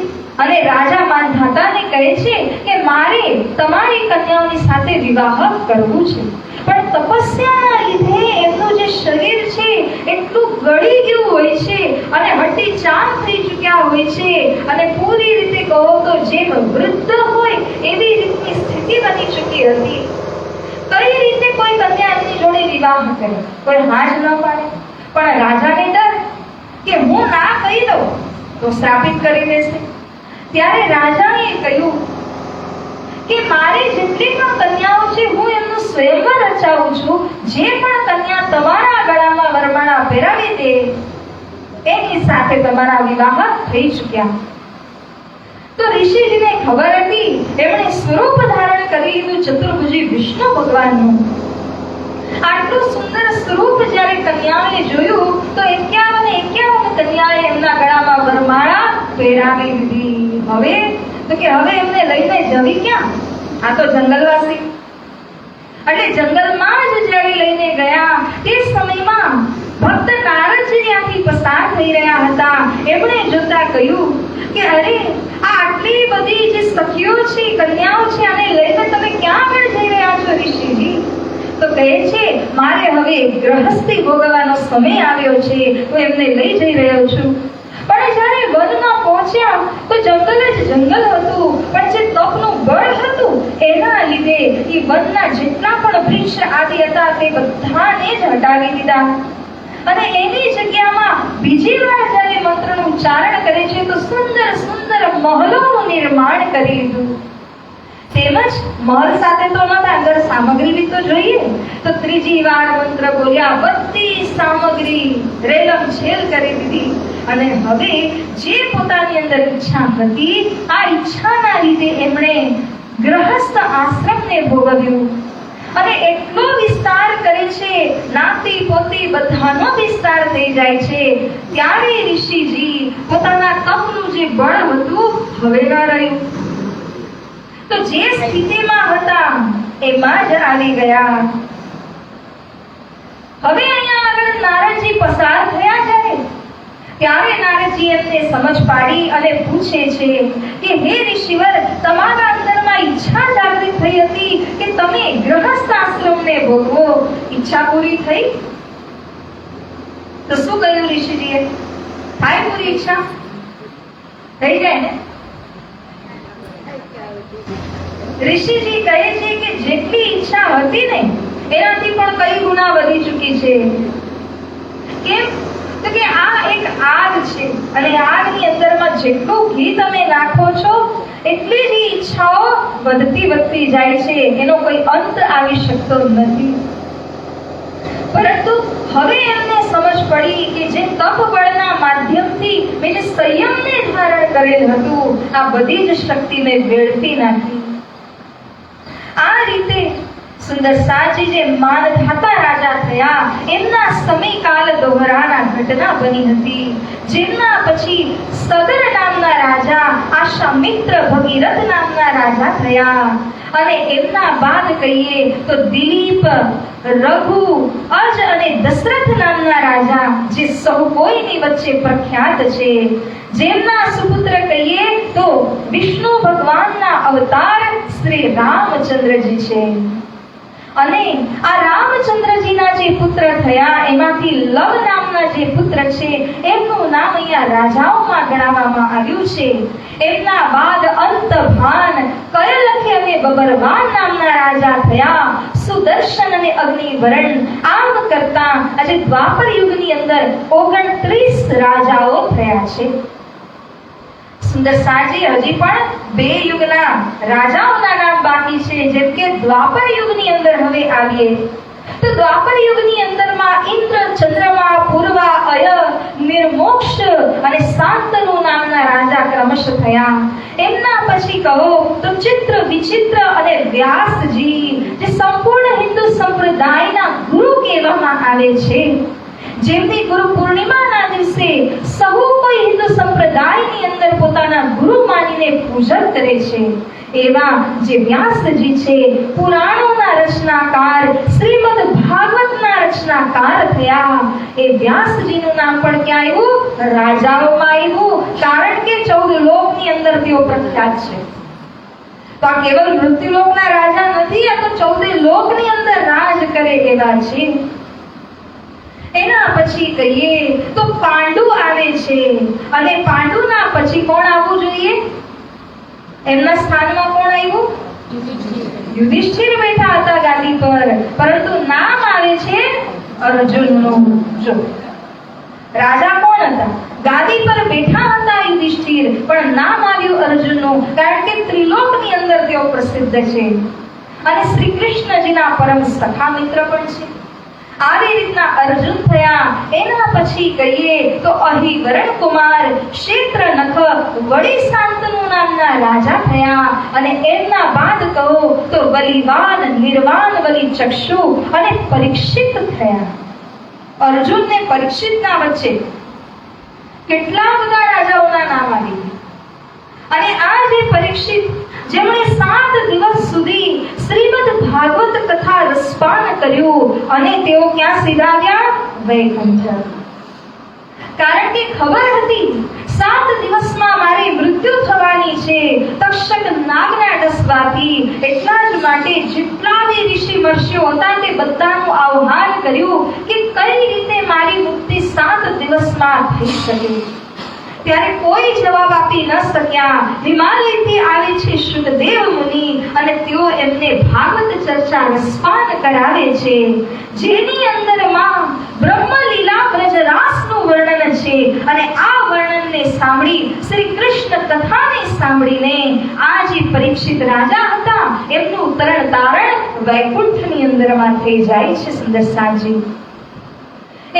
અને રાજા માનધાતાને કહે છે કે મારે તમારી કન્યાઓની સાથે વિવાહ કરવું છે. પણ તપસ્યાના લીધે એમનું જે શરીર છે એટલું ગળી ગયું હોય છે અને હડ્ડી ચામ થઈ ચૂક્યા હોય છે, અને પૂરી રીતે કહો તો જેમ વૃદ્ધ હોય એવી રીતની સ્થિતિ બની ચૂકી હતી. કઈ રીતે કોઈ કન્યા એમની જોડે વિવાહ કરે? કોઈ હા જ ન પાડે. પણ રાજાને ડર કે હું ના કહી દઉં તો શ્રાપિત કરી દેશે. ત્યારે રાજાએ કહ્યું કે મારી જેટલી પણ કન્યાઓ છે હું એમનું સ્વયંવર રચાવું છું. જે પણ કન્યા તમારા ગળામાં વરમાળા પહેરાવી દે એની સાથે તમારા વિવાહ થઈ ચૂક્યા. તો ઋષિજીને ખબર હતી, એમણે સ્વરૂપ ધારણ કરી લીધું ચતુર્ભુજી વિષ્ણુ ભગવાનનું. આટલું સુંદર સ્વરૂપ જ્યારે કન્યાએ જોયું તો 51 કન્યાએ એમના ગળામાં વરમાળા પહેરાવી દીધી. હવે તો કે હવે એમને લઈને જવી ક્યાં? આ તો જંગલવાસી. એટલે જંગલમાં જ જ્યારે લઈને ગયા તે સમયમાં ભક્ત નારદજી ત્યાંથી પસાર થઈ રહ્યા હતા. એમણે જોતા કહ્યું કે અરે આ આટલી બધી જે સખીઓ છે, કન્યાઓ છે, આને લઈને તમે ક્યાં આગળ જઈ રહ્યા છો ઋષિજી? તો કહે છે મારે હવે ગ્રહસ્થી ભોગવવાનો સમય આવ્યો છે, હું એમને લઈ જઈ રહ્યો છું. પણ જ્યારે વનમાં પહોંચ્યા તો જંગલ જ જંગલ હતું, પણ જે તપનું બળ હતું એના લીધે એ વનના જેટલા પણ વૃક્ષ આદિ હતા તે બધાને જ હટાવી દીધા. અને એની જગ્યામાં બીજી વાર જ્યારે મંત્રનું ઉચ્ચારણ કરે છે તો સુંદર સુંદર મહલોનું નિર્માણ કરી લીધું. તેમજ મહલ સાથે તો નતા, અંદર સામગ્રી બી તો જોઈએ. તો ત્રીજી વાર મંત્ર બોલ્યા, બધી સામગ્રી રેલમછેલ કરી દીધી. અને હવે જે પોતાની અંદર ઈચ્છા હતી, આ ઈચ્છાના લીધે એમણે ગ્રહસ્થ આશ્રમને ભોગવ્યું. અને એટલો વિસ્તાર કરે છે, નાતી પોતી બધાનો વિસ્તાર થઈ જાય છે. ત્યારે ઋષિજી પોતાના તપનું જે બળ હતું હવે ન રહ્યું. તો જે સ્થિતિમાં હતા એમાં જ આવી ગયા. હવે અહીંયા આગળ નારદજી પસાર થયા ત્યારે નારદજી એમને સમજ પાડી અને પૂછે છે કે હે ઋષિવર, તમારા અંદરમાં ઈચ્છા જાગૃત થઈ હતી કે તમે ગ્રહસ્થ આશ્રમને ભોગવો, ઈચ્છા પૂરી થઈ? તો શું કહ્યું ઋષિજીએ? થાય પૂરી ઈચ્છા? થઈ જાય ને? ઋષિજી કહે છે કે જેટલી ઈચ્છા હતી ને એનાથી પણ કઈ ગુના વધી ચૂકી છે. કેમ? તો કે આ એક આગ છે, અને આગની અંદરમાં જેટલું ઘી તમે નાખો છો એટલી જ ઈચ્છાઓ વધતી જાય છે. એનો કોઈ અંત આવી શકતો નથી. પરંતુ હવે એમને સમજ પડી કે જે તપ બળના માધ્યમથી મેં જે સંયમને ધારણ કરેલ હતું, આ બધી જ શક્તિ મેં વેડફી નાખી. આ રીતે સુંદર સાજી જે માનધાતા રાજા રાજા થયા એમના સમયકાલ દોહરાના ઘટના બની હતી, જેમના પછી સગર નામના રાજા, આશામિત્ર ભગીરથ નામના રાજા થયા, અને એમના બાદ કહીએ તો દિલીપ, રઘુ, અજ અને દશરથ નામના રાજા જે સૌ કોઈની વચ્ચે પ્રખ્યાત છે, જેમના સુપુત્ર કહીએ તો વિષ્ણુ ભગવાનના અવતાર શ્રી રામચંદ્રજી છે. અને આ રામચંદ્રજીના જે પુત્ર થયા એમાંથી લવ નામના જે પુત્ર છે એમનું નામ અહીંયા રાજાઓમાં ગણાવવામાં આવ્યું છે. એમના બાદ અંતભાન, કયલખી અને બબરવાન નામના રાજા થયા. સુદર્શન અને અગ્નિવરણ, આમ કરતા આજે દ્વાપર યુગની અંદર 29 રાજાઓ થયા છે. સુંદર સાજી હજી પણ 2 યુગના રાજાઓના નામ બાકી છે, જેમ કે દ્વાપર યુગની અંદર હવે આવીએ તો દ્વાપર યુગની અંદરમાં ઇન્દ્ર, ચંદ્રમા, પૂર્વા, અય, નિર્મોક્ષ અને શાંતનુ નામના રાજા ક્રમશ થયા. એમના પછી કહો તો ચિત્ર, વિચિત્ર અને વ્યાસજી જે સંપૂર્ણ હિન્દુ સંપ્રદાયના ગુરુ કહેવામાં આવે છે, જેમની ગુરુ પૂર્ણિમાના દિવસે સહુ કોઈ હિન્દુ સંપ્રદાયની અંદર પોતાના ગુરુ માનીને પૂજન કરે છે, એવા જે વ્યાસજી છે પુરાણોના રચનાકાર, શ્રીમદ ભાગવતના રચનાકાર થયા. એ વ્યાસજીનું નામ પણ ક્યાં આવ્યું? રાજાઓમાં આવ્યું, કારણ કે 14 લોકની અંદર તેઓ પ્રખ્યાત છે. તો આ કેવલ મૃત્યુલોકના રાજા નથી, આ તો 14 લોકની અંદર રાજ કરે એવા છે. એના પછી કહીએ તો પાંડુ આવે છે, અને પાંડુના પછી કોણ આવવું જોઈએ? એમના સ્થાનમાં કોણ આવ્યું? યુધિષ્ઠિર બેઠા હતા ગાદી પર, પરંતુ નામ આવે છે અર્જુનનું. જો રાજા કોણ હતા? ગાદી પર બેઠા હતા યુધિષ્ઠિર, પણ નામ આવ્યું અર્જુનનું, કારણ કે ત્રિલોકની અંદર તેઓ પ્રસિદ્ધ છે અને શ્રી કૃષ્ણજીના પરમ સખા મિત્ર પણ છે. આવી રીતના અર્જુન થયા. એના પછી કહીએ તો અહિવરણ કુમાર, ક્ષેત્રનખ, વળી શાંતનુ નામના રાજા થયા. અને એમના બાદ કહો તો બલિવાન, નિર્વાણ, બલિ ચક્ષુ અને પરીક્ષિત થયા. અર્જુન ને પરીક્ષિતના વચ્ચે કેટલા બધા રાજાઓના નામ આવી ગયા. અને આ જે પરીક્ષિત, જેમણે 7 દિવસ સુધી શ્રીમદ ભાગવત કથા રસપાન કર્યું, અને તેઓ ક્યાં સીધા ગયા? વૈકુંઠ. કારણ કે ખબર હતી 7 દિવસમાં મારી મૃત્યુ થવાની છે તક્ષક નાગના ડસવાથી. એટલા જ માટે જેટલા બી ઋષિ મહર્ષિઓ હતા તે બધાનું આહ્વાન કર્યું કે કઈ રીતે મારી મુક્તિ 7 દિવસમાં થઈ શકે. ત્યારે કોઈ જવાબ આપી ન શક્યા. હિમાલયથી આવે છે શુકદેવ મુનિ, અને તેઓ એમને ભાગવત ચર્ચા રસપાન કરાવે છે, જેની અંદરમાં બ્રહ્મલીલા બ્રજરાસનું વર્ણન છે. અને આ વર્ણનને સાંભળી, શ્રી કૃષ્ણ કથાને સાંભળીને આ જે પરીક્ષિત રાજા હતા એમનું તરણ તારણ વૈકુંઠની અંદરમાં થઈ જાય છે. સુંદર સાજી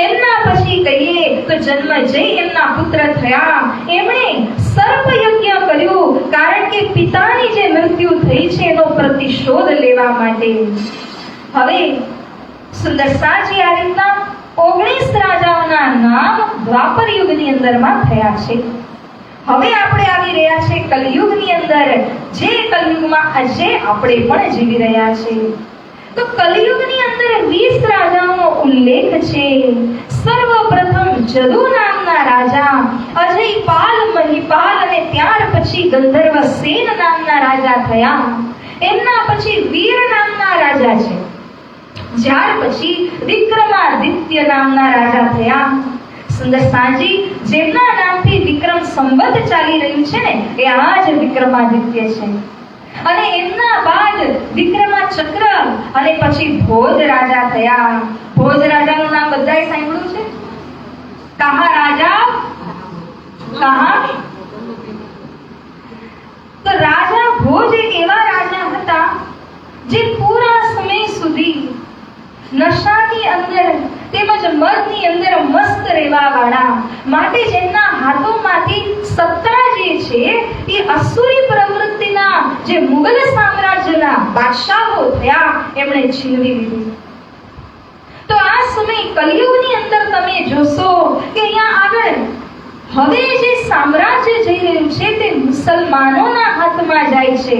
એમના પછી કહીએ તો જન્મજય એમના પુત્ર થયા. એમણે સર્પ યજ્ઞ કર્યું, કારણ કે પિતાની જે મૃત્યુ થઈ છે એનો પ્રતિશોધ લેવા માટે. હવે સુંદર સાજી આ રીતના 19 રાજાઓના નામ દ્વાપર યુગની અંદરમાં થયા છે. હવે આપણે આવી રહ્યા છે કલયુગની અંદર, જે કલયુગમાં આજે આપણે પણ જીવી રહ્યા છે. તો કલયુગની અંદર 20 રાજાઓનો ઉલ્લેખ છે. સર્વપ્રથમ જદુ નામના રાજા, અજયપાલ, મહિપાલ અને ત્યાર પછી ગંધર્વ સેન નામના રાજા થયા. એમના પછી વીર નામના રાજા છે. ત્યાર પછી વિક્રમાદિત્ય નામના રાજા થયા. સુંદર સાજી જેમના નામથી વિક્રમ સંવત ચાલી રહ્યું છે ને, એ આ જ વિક્રમાદિત્ય છે. અને એમના બાદ વિક્રમાચક્ર અને પછી ભોજ રાજા થયા. ભોજ રાજાનું નામ બધાએ સાંભળ્યું છે? કહા રાજા, કહા. તો રાજા ભોજ એક એવા રાજા હતા જે પૂરા સમય સુધી નશાની અંદર તેમજ મદની અંદર મસ્ત રહેવા વાળા, માટે જેમના હાથોમાંથી સત્તા જે છે એ અસુરી પ્રવૃત્તિના જે મુગલ સામ્રાજ્યના બાદશાહો થયા એમણે છીનવી લીધી. તો કલિયુગની અંદર તમે જોશો કે અહીંયા આગળ હવે જે સામ્રાજ્ય જઈ રહ્યું છે તે મુસલમાનોના હાથમાં જાય છે.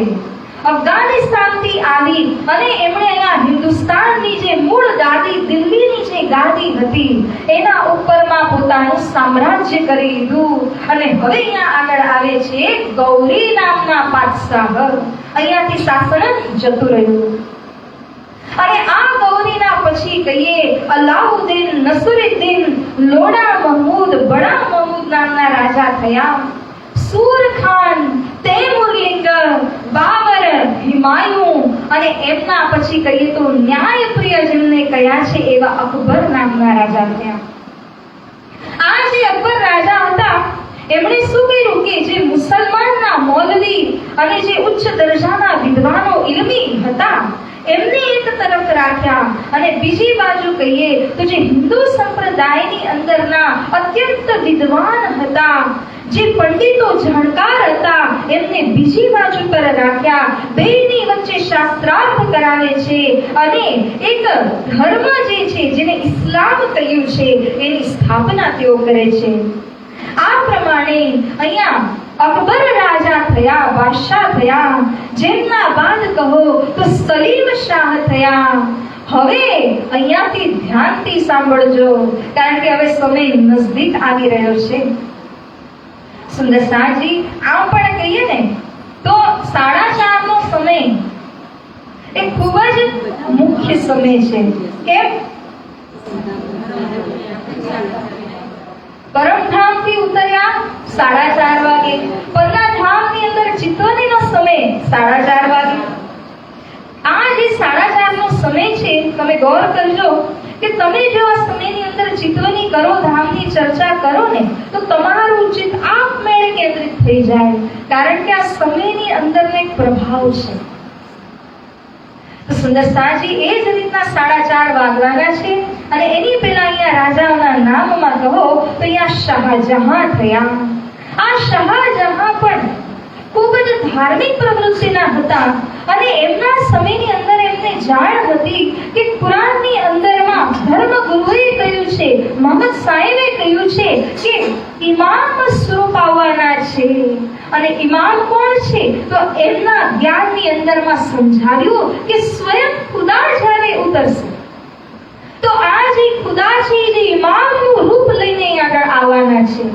અફઘાનિસ્તાનથી આવી અને એમણે અહીંયા હિન્દુસ્તાનની જે મૂળ ગાદી, દિલ્હીની જે ગાદી હતી એના ઉપરમાં પોતાનું સામ્રાજ્ય કરી લીધું. અને હવે અહીંયા આગળ આવે છે ગૌરી નામના પાતશાહ. અહીંયાથી શાસન જતું રહ્યું. અને આ ગૌરીના પછી કહીએ અલાઉદ્દીન, નસરુદ્દીન, લોડા મહમૂદ, બડા મહમૂદ નામના રાજા થયા. સૂર ખાન, તૈમુરલિંગ, બાબર, હુમાયુન અને એમના પછી કહીએ તો ન્યાયપ્રિય જેમને કયા છે એવા અકબર નામના રાજા થયા. આ જે અકબર રાજા હતા એમણે શું કર્યું કે જે મુસલમાનના મૌલવી અને જે ઉચ્ચ દરજાના વિદ્વાનો ઇલ્મી હતા એમને એક તરફ રાખ્યા અને બીજી બાજુ કહીએ તો જે હિન્દુ સંપ્રદાયની અંદરના અત્યંત વિદ્વાન હતા, જે પંડિતો જાણકાર હતા એમને બીજી બાજુ પર રાખ્યા. બેની વચ્ચે શાસ્ત્રાર્થ કરાવે છે અને એક ધર્મ જે છે જેને ઇસ્લામ કહ્યું છે એની સ્થાપના તેઓ કરે છે. આ પ્રમાણે અહીંયા અકબર રાજા થયા, બાદશાહ થયા. જેમના બાદ કહો તો સલીમ શાહ થયા. હવે અહીંયાથી ધ્યાનથી સાંભળજો કારણ કે હવે સમય નજદીક આવી રહ્યો છે. સુંદરસાજી આમ પણ કહીએ ને તો 4:30 નો સમય એ ખૂબ જ મુખ્ય સમય છે. કેમ? પરમધામથી ઉતર્યા 4:30 વાગે, પરના ધામની અંદર ચિત્તવણીનો સમય 4:30 વાગે. આ જે 4:30 નો સમય છે તમે ગૌર કરજો કે તમે જો આ સમયની અંદર ચિત્તવણી કરો, ધામની ચર્ચા કરો ને તો તમારું ચિત્ત આપમેળે કેન્દ્રિત થઈ જાય કારણ કે આ સમયની અંદરનો એક પ્રભાવ છે. તો સુંદરસાજી એ જ રીતના 4:30 વાગવાના છે અને એની પહેલા અહીંયા રાજાઓના નામમાં કહો તો અહીંયા શાહજહાં થયા. આ શાહજહાં પણ ખૂબ જ ધાર્મિક પ્રવૃત્તિના હતા અને એમના સમયની અંદર એમને જાણ હતી કે કુરાનની અંદરમાં ધર્મગુરુએ કહ્યું છે, મોહમ્મદ સાહેબે કહ્યું છે કે ઇમામ સ્વરૂપ આવવાના છે. અને ઇમામ કોણ છે તો એમના જ્ઞાનની અંદરમાં સમજાવ્યું કે સ્વયં ખુદા જ્યારે ઉતરશે તો આ જે ખુદા છે જે ઇમામનું રૂપ લઈને આગળ આવવાના છે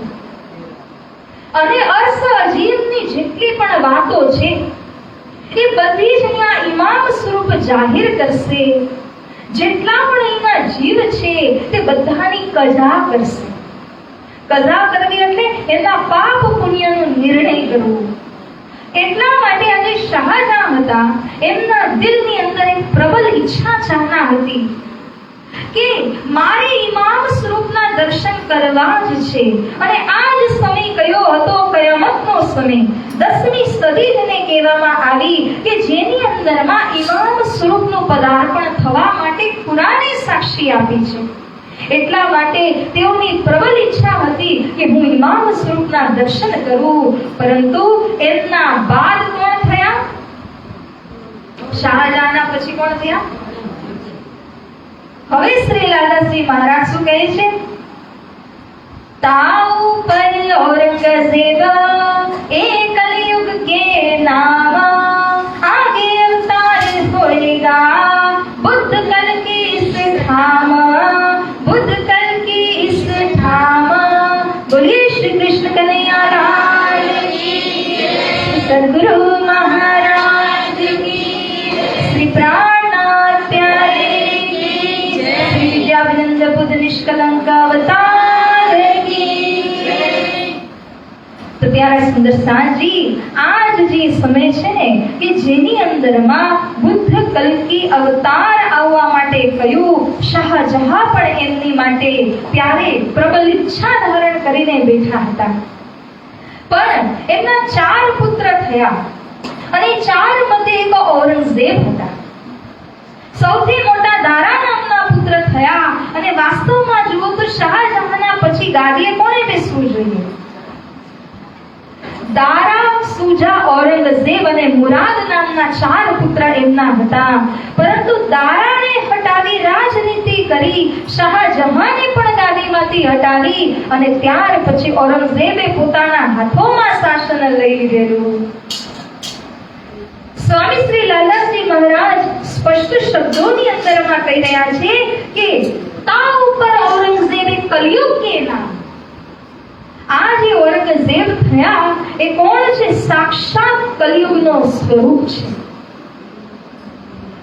અને અર્શ અજીમની જેટલી પણ વાતો છે એ બધી જ અહીંયા ઇમામ સ્વરૂપ જાહેર કરશે. જેટલા પણ એના જીવ છે તે બધાની કજા કરશે. કજા કરવી એટલે એના પાપ પુણ્યનો નિર્ણય કરવો. એટલા માટે આજે શાહજહાં હતા એમના દિલની અંદર એક પ્રબળ ઈચ્છા ચાહના હતી કે મારે ઇમામ સ્વરૂપના દર્શન કરવા જ છે. અને આ જ સમય કયો હતો? કયામતનો સમય. 10મી સદી જેને કહેવામાં આવી કે જેની અંદરમાં ઇમામ સ્વરૂપનું પદાર્પણ થવા માટે કુરાને સાક્ષી આપી છે. એટલા માટે તેઓની પ્રબળ ઈચ્છા હતી કે હું ઇમામ સ્વરૂપના દર્શન કરું. પરંતુ એમના બાદ કોણ થયા? શાહજહાંના પછી કોણ થયા? હવે શ્રી લાલાશ્રી મહારાજ શું કહે છે? ताऊ पर औरंगजेब एक कलयुग के नाम आगे अवतार होएगा बुद्ध कल की इस धाम बुद्ध कल की इस धाम बोलिए श्री कृष्ण कन्हैया लाल की सद्गुरु महाराज की श्री प्राणनाथ प्यारे की श्री विद्याविनंद बुद्ध निष्कलंक अवतार. તો ત્યારે સુંદર સાંજી આજ જે સમય છે ને કે જેની અંદરમાં બુદ્ધ કલ્કી અવતાર આવવા માટે કહ્યું, શાહજહાં પણ એમની માટે ત્યારે પ્રબળ ઈચ્છા ધારણ કરીને બેઠા હતા. પણ એમના 4 પુત્ર થયા અને 4 માંથી એક ઔરંગઝેબ હતા. સૌથી મોટા દારા નામના પુત્ર થયા અને વાસ્તવમાં જુઓ તો શાહજહાંના પછી ગાદીએ કોણે બેસવું જોઈએ? દારા સુજા, ઔરંગઝેબ અને મુરાદ નામના 4 પુત્ર એમના હતા. પરંતુ દારાને હટાવી રાજનીતિ કરી શાહજહાને પણ ગાદીમાંથી હટાવી અને ત્યાર પછી ઔરંગઝેબે પોતાના હાથોમાં શાસન લઈ લીધેલું. સ્વામી શ્રી લાલાજી મહારાજ સ્પષ્ટ શબ્દોની અંદરમાં કહી રહ્યા છે કે તા ઉપર ઔરંગઝેબે કલયુગ કે નામ. આ જે ઔરંગઝેબ થયા એ કોણ છે? સાક્ષાત કલયુગનો સ્વરૂપ છે.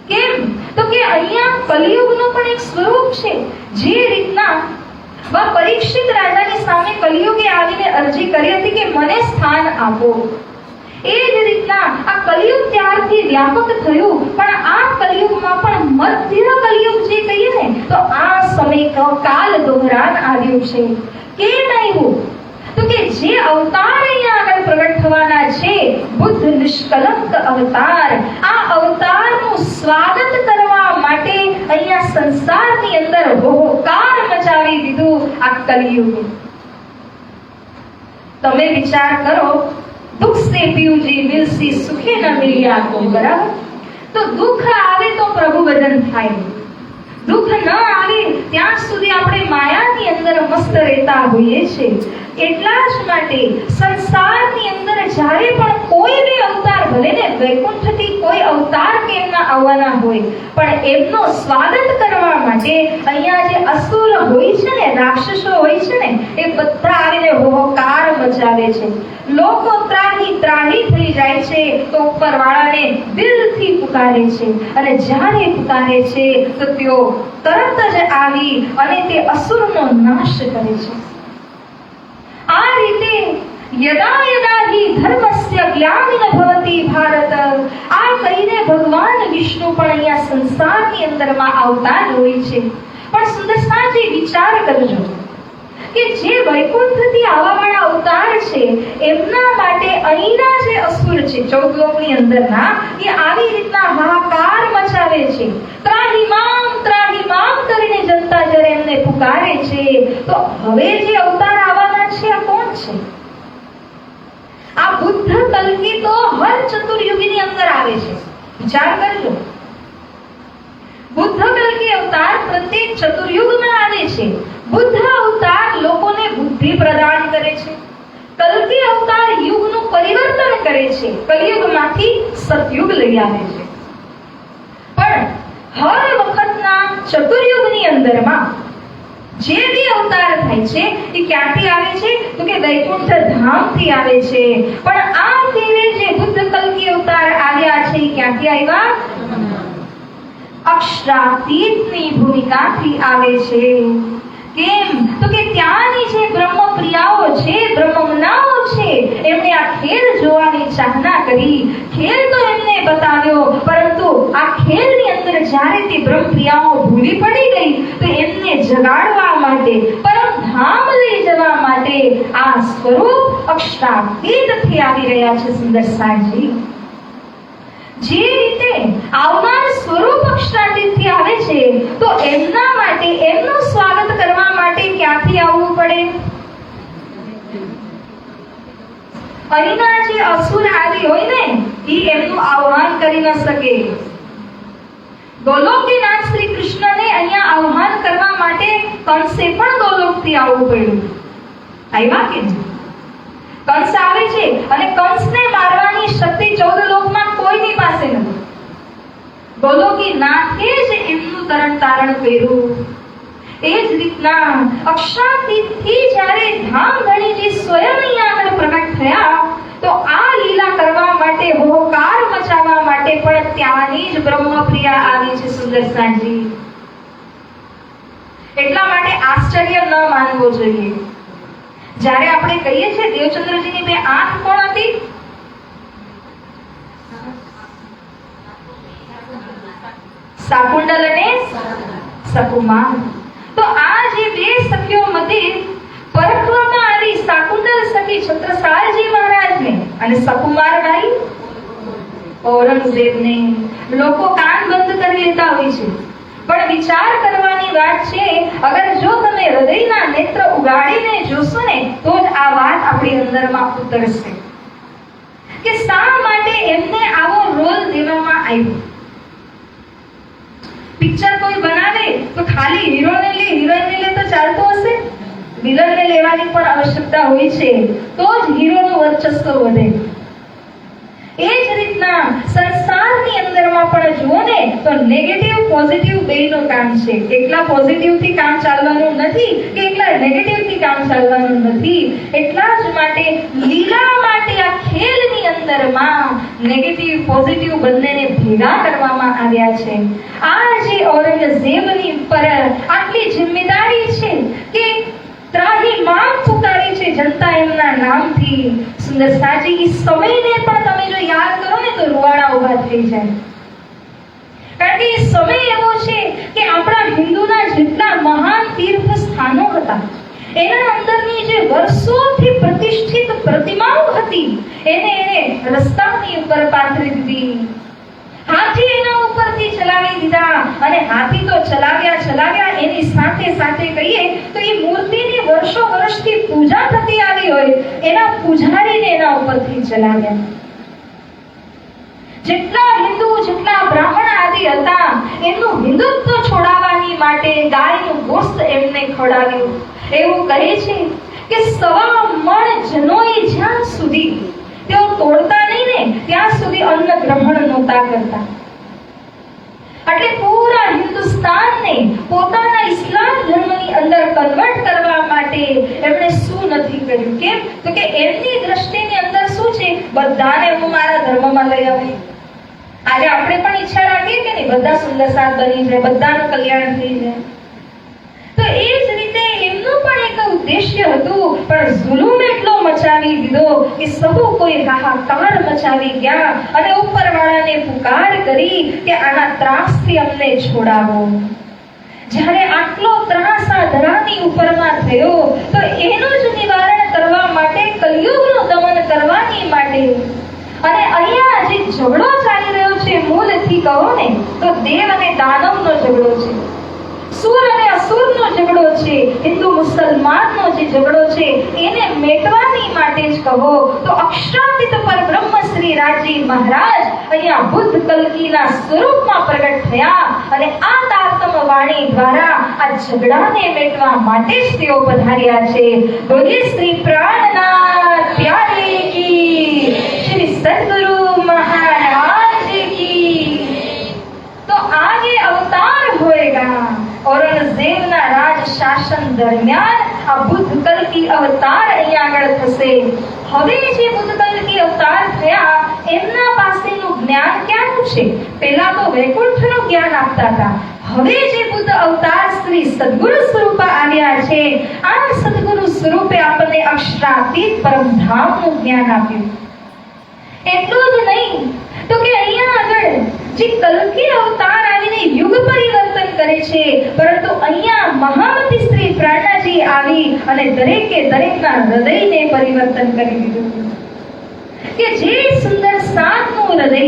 કેમ? તો કે અહીંયા કલયુગનું પણ એક સ્વરૂપ છે. જે રીતના પરીક્ષિત રાજાની સામે કલયુગે આવીને અરજી કરી હતી કે મને સ્થાન આપો, એ જ રીતના આ કલયુગ ત્યારથી વ્યાપક થયું. પણ આ કલયુગમાં પણ મધ્ય કલયુગ જે કહીએ ને, તો આ સમય કાલ દોહરાન આવ્યું છે. કેમ આવ્યું? તો કે જે અવતાર અહીંયા આગળ પ્રગટ થવાના છે, બુદ્ધ નિષ્કલંક અવતાર, આ અવતારનું સ્વાગત કરવા માટે અહીંયા સંસારની અંદર હોહોકાર મચાવી દીધું આ કલયુગ. તમે વિચાર કરો, દુઃખ સે પીયુજી મિલસી સુખે ન મિલ્યા કો. બરાબર? તો દુઃખ આવે તો પ્રભુ ભજન થાય, દુઃખ ન આવે ત્યાં સુધી આપણે માયાની અંદર મસ્ત રહેતા હોઈએ છીએ. એટલા જ માટે સંસારની અંદર જ્યારે પણ કોઈ બી અવતાર, ભલે ને વૈકુંઠથી કોઈ અવતાર કેમના આવવાના હોય, પણ એમનો સ્વાગત કરવા માટે અહીંયા જે અસુર હોય છે ને, રાક્ષસો હોય છે ને, એ બધા આવીને હોહોકાર મચાવે છે. લોકો ત્રાહી ત્રાહી થઈ જાય છે તો ઉપરવાળાને દિલથી પુકારે છે, અને જ્યારે પુકારે છે તો તેઓ તરત જ આવી અને તે અસુરનો નાશ કરે છે. આ રીતે યદા યદા હિ ધર્મસ્ય ગ્લાનિન ભવતિ ભારત, આ કહીને ભગવાન વિષ્ણુ પણ અહીંયા સંસારની અંદરમાં આવતા જ હોય છે. પણ સુંદરસાજી વિચાર કરજો કે જે વૈકુંઠથી આવવાવાળા અવતાર છે, એમના માટે અહીંના જે અસુર છે 14 લોકની અંદરના, એ આવી રીતના હાહાકાર મચાવે છે. ત્રાહિમામ કરીને જનતા જ્યારે એમને પુકારે છે, તો હવે જે અવતાર આવવાના છે આ કોણ છે? આ બુદ્ધ કલ્કી તો હર ચતુર્યુગની અંદર આવે છે. વિચાર કરજો, બુદ્ધ કલ્કી અવતાર પ્રત્યેક ચતુર્યુગમાં આવે છે. બુદ્ધ અવતાર લોકોને બુદ્ધિ પ્રદાન કરે છે. કલ્કી અવતાર યુગનું પરિવર્તન કરે છે, કલિયુગમાંથી સતયુગ લઈ આવે છે. પણ હર વખતના ચતુર્યુગની અંદરમાં જે બી અવતાર થાય છે એ ક્યાંથી આવે છે? તો કે વૈકુંઠ ધામથી આવે છે. પણ આ ફેરે જે બુદ્ધ કલ્કી અવતાર આવ્યા છે એ ક્યાંથી આવ્યા? અક્ષરાતીતની ભૂમિકાથી આવે છે. કેમ? તો કે ત્યાંની જે બ્રહ્મપ્રિયાઓ છે, બ્રહ્મમનાઓ છે, એમને આ ખેલ જોવાની ચાહના કરી. ખેલ તો એમને બતાવ્યો, પરંતુ આ ખેલની અંદર જ્યારે તે બ્રહ્મપ્રિયાઓ ભૂલી પડી ગઈ, તો એમને જગાડવા માટે, પરમધામ લઈ જવા માટે આ સ્વરૂપ અક્ષરાતીતથી આવી રહ્યા છે. સુંદરસાજી, જે રીતે આવનાર સ્વરૂપ અક્ષરાતીતથી આવે છે, તો એમના માટે, એમનું સ્વાગત કરવા માટે ક્યાંથી આવવું પડે? અહીંના જે અસુર આદિ હોય ને, એ એમનું આહ્વાન કરી ન શકે. ગોલોકનાથ શ્રી કૃષ્ણને અહીંયા આહ્વાન કરવા માટે કંસે પણ ગોલોકથી આવવું પડ્યું. આવ્યા કે કંસ આવે છે, અને કંસને મારવાની શક્તિ 14 લોકમાં કોઈની પાસે નથી. ગોલોકનાથે જ એમનું તરણ તારણ કર્યું. એ જ રીતના અક્ષરાતીતથી જ્યારે ધામધણીજી સ્વયં અહીંયા આગળ પ્રગટ થયા, તો આ લીલા કરવા માટે, હોકાર મચાવવા માટે પણ ત્યાંની જ બ્રહ્મપ્રિયા આવી છે. સુંદરસાજી, એટલા માટે આશ્ચર્ય ન માનવો જોઈએ. જ્યારે આપણે કહીએ છીએ દેવચંદ્રજીની 2 આંખ કોણ હતી? શાકુંડલ અને સકુમાર. તો આ જે 2 સખીઓ મધ્યે પરખવામાં આવી. શાકુંડલ સખી છત્રસાલજી મહારાજને અને સકુમાર ભાઈ ઔરંગઝેબને. લોકો કાન બંધ કરી લેતા હોય છે, પણ વિચાર કરવાની વાત છે. અગર જો તમે હૃદયના નેત્ર ઉગાડીને જોશો ને, તો જ આ વાત આપણી અંદરમાં ઉતરશે કે શા માટે એમને આવો રોલ દેવામાં આવ્યો. પિક્ચર કોઈ બનાવે તો ખાલી હીરોને લે હિરોઈનને લે તો ચાલતું હશે? વિલનને લેવાની પણ આવશ્યકતા હોય છે, તો જ હીરોનું વર્ચસ્વ વધે. એ જ રીતના સંસારની અંદરમાં પણ જુઓ ને તો નેગેટિવ પોઝિટિવ બેયનું કામ છે. એકલા પોઝિટિવથી કામ ચાલવાનું નથી કે એકલા નેગેટિવથી કામ ચાલવાનું નથી. એટલા જ માટે લીલા માટે આ ખેલની અંદરમાં નેગેટિવ પોઝિટિવ બંનેને ભેગા કરવામાં આવ્યા છે. આ જે ઔરંગઝેબની પર આટલી જિમ્મેદારી છે કે ત્રાહી માંગ પુકારી છે જનતા એમના નામથી. સુંદર સાજી એ સમયને પણ તમે જો યાદ કરો ને તો રૂવાડા ઊભા થઈ જાય. કારણ કે એ સમય એવો છે કે આપણા હિન્દુના જેટલા મહાન તીર્થ સ્થાનો હતા એના અંદરની જે વર્ષોથી પ્રતિષ્ઠિત પ્રતિમાઓ હતી એને રસ્તાની ઉપર પાથરી દીધી. હાથી એના ઉપરથી ચલાવી દીધા અને હાથી તો ચલાવ્યા એની સાથે સાથે કહીએ તો એ મૂર્તિની વર્ષો વર્ષથી પૂજા થતી આવી હોય એના પૂજારીને એના ઉપરથી ચલાવ્યા. જેટલા હિન્દુ જેટલા બ્રાહ્મણ આદિ હતા એમનું હિન્દુત્વ છોડાવવાની માટે ગાયનું ગોસ્ત એમને ખવડાવ્યું. એવું કહે છે કે 1.25 મણ જનોઈ જ્યાં સુધી તેઓ તોડતા નહીં ને ત્યાં સુધી અન્ન ગ્રહણ નહોતા કરતા. એટલે પૂરા હિન્દુસ્તાનને પોતાના ઇસ્લામ ધર્મની અંદર કન્વર્ટ કરવા માટે એમણે શું નથી કર્યું? કેમ? તો કે એમની દ્રષ્ટિની અંદર શું છે? બધાને હું મારા ધર્મમાં લઈ આવું. આજે આપણે પણ ઈચ્છા રાખીએ કે નહીં બધા સુંદર સાથ બની જાય, બધાનું કલ્યાણ થઈ જાય. તો એ જ રીતે એમનું પણ એક ઉદ્દેશ્ય હતું, પણ જુલુમ એટલો મચાવી દીધો કે સહુ કોઈ હાહાકાર મચાવી ગયા અને ઉપરવાળાને પુકાર કરી કે આના ત્રાસથી અમને છોડાવો. જ્યારે આટલો ત્રાસ આ ધરાની ઉપરમાં થયો તો એનું જ નિવારણ કરવા માટે, કલયુગનું દમન કરવાની માટે અને અહીંયા જે ઝઘડો ચાલી રહ્યો છે મૂળથી કહો ને તો દેવ અને દાનવનો ઝઘડો છે, સુર અને અસુરનો ઝઘડો છે, હિન્દુ મુસલમાનનો જે ઝઘડો છે એને મેટવાની માટે જ કહો તો અક્ષરાતીત પરબ્રહ્મ શ્રી રાજી મહારાજ અહીંયા બુદ્ધ કલ્કીના સ્વરૂપમાં પ્રગટ થયા અને આ તારતમ વાણી દ્વારા આ ઝઘડાને મેટવા માટે જ તેઓ પધાર્યા છે. બોલીએ શ્રી પ્રાણનાથ પ્યારે કી, શ્રી સદગુરુ મહારાજ કી. તો આગે અવતાર હોएगा. औरंगजेबના રાજ શાસન દરમિયાન આ બુદ્ધ કલ્કી અવતાર અહીંયા આગળ થશે. હવે જે બુદ્ધ કલ્કી અવતાર થયા એમના પાસેનું જ્ઞાન ક્યાંનું છે? પહેલા તો વૈકુંઠનું જ્ઞાન આપતા હતા. હવે જે બુદ્ધ અવતાર શ્રી સદગુરુ સ્વરૂપ આવ્યા છે આ સદગુરુ સ્વરૂપે આપણને અક્ષરાતીત પરમધામનું જ્ઞાન આપ્યું. એટલું જ નહીં તો કે અહીંયા આગળ જે કલ્કી અવતાર આવીને યુગ પરિવર્તન કરે છે, પરંતુ અહીંયા મહામતી શ્રી પ્રાણાજી આવી અને દરેકે દરેકના હૃદયને પરિવર્તન કરી દીધું કે જે સુંદર સાતનું હૃદય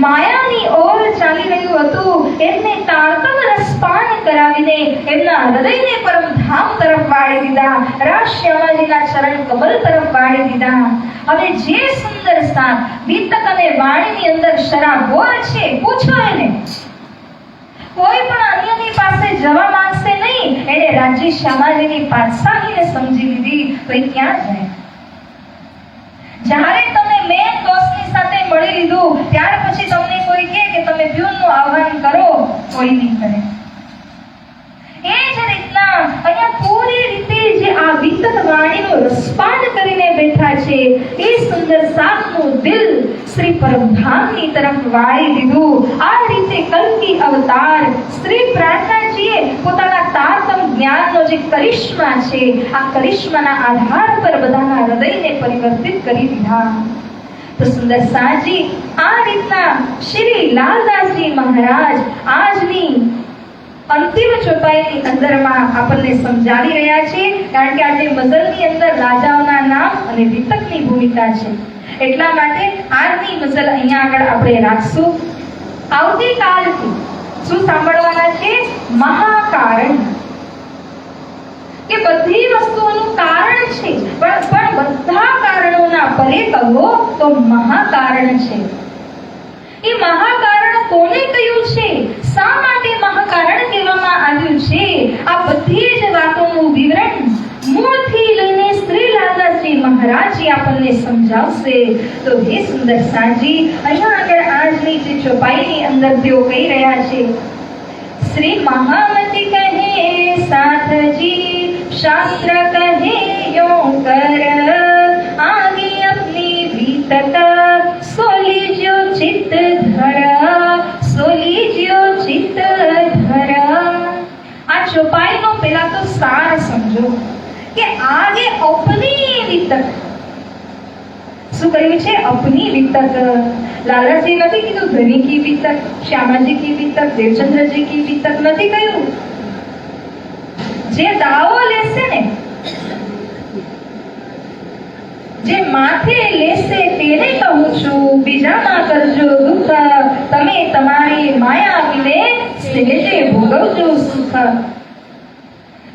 માયાની ઓર ચાલી રહ્યું હતું એમને તારતમ રસપાન કરાવીને એમના હૃદયને પરમધામ તરફ વાળી દીધા, રાશ્યામાજીના ચરણ કમલ તરફ વાળી દીધા. હવે જે સુંદર સાત વિતક અને વાણીની અંદર શરાબોર છે, પૂછો એને. કોઈ પણ અન્યની પાસે જવા માંગશે નહીં. એને રાજી શ્યામાજીની પાતશાહીને સમજી લીધી તો એ ક્યાં જાય? જ્યારે તમે મેન બોસની સાથે મળી લીધું ત્યાર પછી તમને કોઈ કહે કે તમે પ્યુનનું આહ્વાન કરો, કોઈ નહીં કરે. એ જ રીતના અહીંયા પૂરી રીતે જે આ વિતક વાણીનું રસપાન કરીને બેઠા છે એ સુંદર સાતનું દિલ શ્રી પરમધામની તરફ વાળી દીધું. આ રીતે કલ્કી અવતાર શ્રી પ્રાર્થનાજીએ પોતાના તારતમ જ્ઞાનનો જે કરિશ્મા છે આ કરિશ્માના આધાર પર બધાના હૃદયને પરિવર્તિત કરી દીધા. તો સુંદર સાજી આ રીતના શ્રી લાલદાસજી મહારાજ આજની અંતિમ ચોપાઈની અંદરમાં આપણને સમજાવી રહ્યા છે. કારણ કે આજે મઝલની અંદર રાજાઓના નામ અને વિતકની ભૂમિકા છે, એટલા માટે આજની મઝલ અહીંયા આગળ આપણે રાખશું. આવતીકાલથી શું સાંભળવાના છે? મહાકારણ. કે બધી વસ્તુઓનું કારણ છે, પણ બધા કારણોના પરે કહો તો મહાકારણ છે. એ મહાકારણ કોને કહ્યું છે, શા માટે મહાકારણ કહેવામાં આવ્યું છે, આ બધી જ વાતોનું વિવરણ મૂળથી લઈને શ્રીલાલાજી મહારાજજી આપણને સમજાવશે. તો હે સુંદર સાજી, અહીંયા આગળ આજની જે ચોપાઈની અંદર તેઓ કહી રહ્યા છે, શ્રી મહામતી કહે સાથજી શાસ્ત્ર કહે યો કર, આગે અપની વિતક સોલીજો ચિત્ત ધર, સોલીજો ચિત્ત ધર. આ ચોપાઈનો પેલા તો સાર સમજો કે આગે અપની વિતક, શું કહ્યું છે, અપની વિતક. લાલાજી નથી કીધું ધની કી વિતક, શ્યામાજી કી વિતક, દેવચંદ્રજી કી વિતક નથી કહ્યું. જે દાવો લેશે ને, જે માથે લેશે તેને કહું છું, બીજામાં કરજો દુઃખ, તમે તમારી માયા વિને સહેજે ભોગવજો સુખ.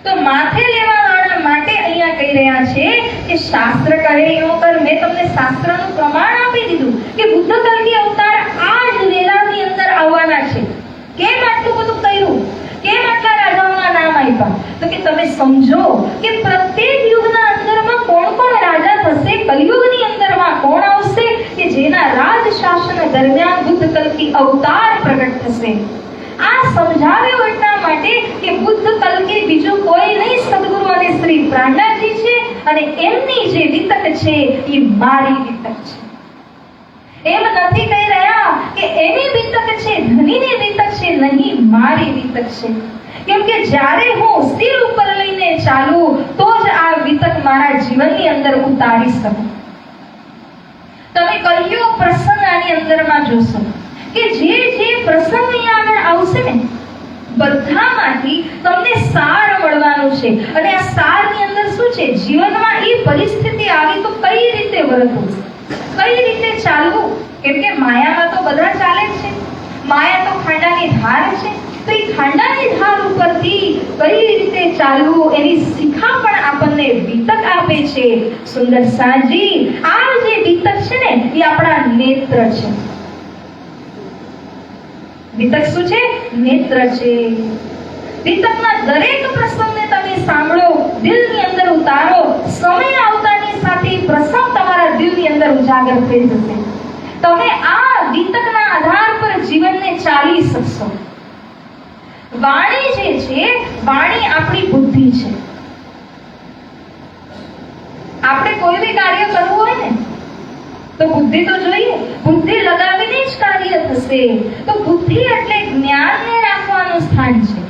તો માથે લેવા વાળા માટે અહીંયા કહી રહ્યા છે કે શાસ્ત્ર કહે એવું કર. મેં તમને શાસ્ત્રનું પ્રમાણ આપી દીધું કે બુદ્ધ કલ્કી અવતાર આ જ વેલાની અંદર આવવાના છે. કેમ આટલું બધું કર્યું, કેમ આટલા રાજાઓના નામ આપ્યા, તો કે તમે સમજો કે પ્રત્યેક યુગના અંદરમાં કોણ કોણ રાજા થશે, કલયુગની અંદરમાં કોણ આવશે કે જેના રાજ શાસન દરમિયાન બુદ્ધ કલ્કી અવતાર પ્રગટ થશે. આ સમજાવ્યું એટલા માટે કે બુદ્ધ કલ્કી બીજું કોઈ નહીં, સદગુરુ અને શ્રી પ્રાણનાથજી છે, અને એમની જે વિતક છે એ મારી વિતક છે. એમ નથી કહી રહ્યા કે એની વિતક છે, ધનીની વિતક છે, નહીં, મારી વિતક છે. કેમ કે જ્યારે હું સિર ઉપર લઈને ચાલું તો જ આ વિતક મારા જીવનની અંદર ઉતારી શકું. તમે કયો પ્રસંગ આની અંદરમાં જોશો કે જે પ્રસંગ અહીંયા આગળ આવશે ને, બધામાંથી તમને સાર મળવાનું છે. અને આ સારની અંદર શું છે, જીવનમાં એ પરિસ્થિતિ આવી તો કઈ રીતે વર્તવું, કઈ રીતે ચાલવું. કેમ કે માયામાં તો બધા ચાલે જ છે, માયા તો ખાંડાની ધાર છે. તો એ ખાંડાની ધાર ઉપરથી કઈ રીતે ચાલવું એની શિખા પણ આપણને વિતક આપે છે. સુંદર સાજી, આ જે વિતક છે ને એ આપણા નેત્ર છે. વિતક શું છે, નેત્ર છે. વિતકના દરેક પ્રસંગને તમે સાંભળો, દિલની અંદર ઉતારો, સમય આવતાની સાથે પ્રસંગ તમારા દિલની અંદર ઉજાગર થઈ જશે. તમે આ વિતકના આધાર પર જીવનને ચાલી શકશો. વાણી જે છે, વાણી આપણી બુદ્ધિ છે. આપણે કોઈ બી કાર્ય કરવું હોય ને તો બુદ્ધિ તો જોઈએ, બુદ્ધિ લગાવીને જ કાર્ય થશે. તો બુદ્ધિ એટલે જ્ઞાનને રાખવાનું સ્થાન છે.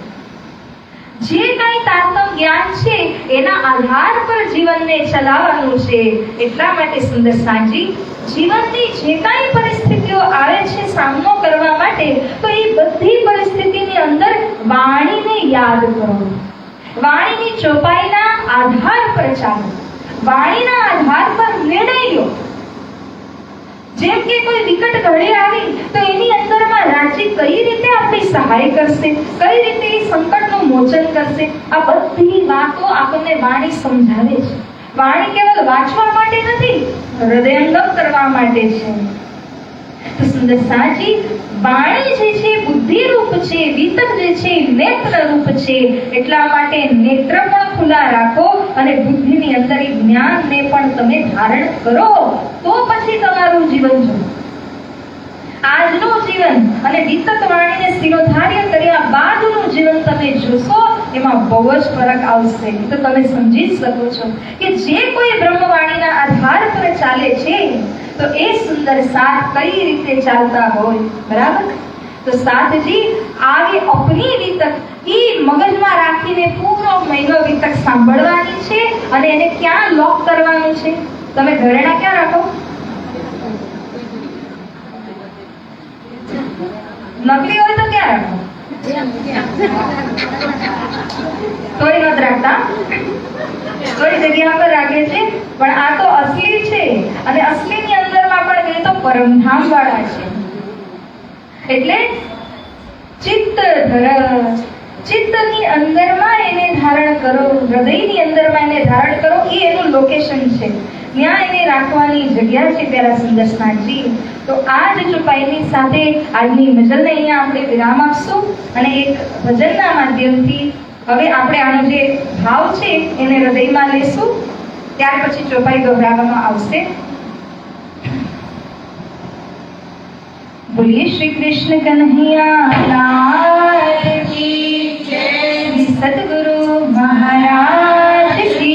જે કઈ તાત્મ જ્ઞાન છે એના આધાર પર જીવનને ચલાવવાનું છે. એટલા માટે સુંદર સાજી, જીવનની જે કઈ પરિસ્થિતિઓ આવે છે સામનો કરવા માટે, તો એ બધી પરિસ્થિતિની અંદર વાણીને યાદ કરો, વાણીની ચોપાઈના આધાર પર ચાલો, વાણીના આધાર પર નિર્ણય લો. જેમ કે કોઈ વિકટ ઘડી આવી તો એની અંદરમાં રાજી કઈ રીતે આપણી સહાય કરશે, કઈ રીતે એ સંકટનું મોચન કરશે, આ બધી વાતો આપણને વાણી સમજાવે છે. વાણી કેવલ વાંચવા માટે નથી, હૃદયંગમ કરવા માટે છે. તો સુંદર સાજી, વાણી જે છે બુદ્ધિ રૂપ છે, વિતક જે છે નેત્ર રૂપ છે. એટલા માટે નેત્ર પણ ખુલ્લા રાખો અને બુદ્ધિની અંદર એ જ્ઞાનને પણ તમે ધારણ કરો, તો પછી તમારું જીવન જો. આજનું જીવન અને વિતક વાણીને શિરોધાર્ય કર્યા બાદનું જીવન તમે જોશો, એમાં બહુ જ ફરક આવશે. તો તમે સમજી શકો છો કે જે કોઈ બ્રહ્મવાણીના આધાર પર ચાલે છે તો એ સુંદર સાથ કઈ રીતે ચાલતા હોય. બરાબર? તો સાથજી, આગે અપની વિતક એ મગજમાં રાખીને પૂરો મહિનો વિતક સાંભળવાની છે. અને એને ક્યાં લોક કરવાનું છે? તમે ઘરેણા ક્યાં રાખો? નકલી હોય તો ક્યાં રાખો? કોઈ નથી રાખતા, કોઈ જગ્યા પર રાખે છે. પણ આ તો અસલી છે, અને અસલીની અંદરમાં પણ એ તો પરમધામ વાળા છે. એટલે ચિત્ત ધર, ચિત્તની અંદરમાં એને ધારણ કરો, હૃદયની અંદરમાં એને ધારણ કરો. એ એનું લોકેશન છે. ત્યાં એને રાખવાની જગ્યા છે પ્યારા સુંદર સ્નાનજી. તો આ જ ચોપાઈની સાથે આજની મજલને અહીંયા આપણે વિરામ આપશું અને એક ભજનના માધ્યમથી હવે આપણે આનો જે ભાવ છે એને હૃદયમાં લેશું. ત્યાર પછી ચોપાઈ દોહરાવવામાં આવશે. बोलिए श्री कृष्ण कन्हैया लाल की जय, सतगुरु महाराज की,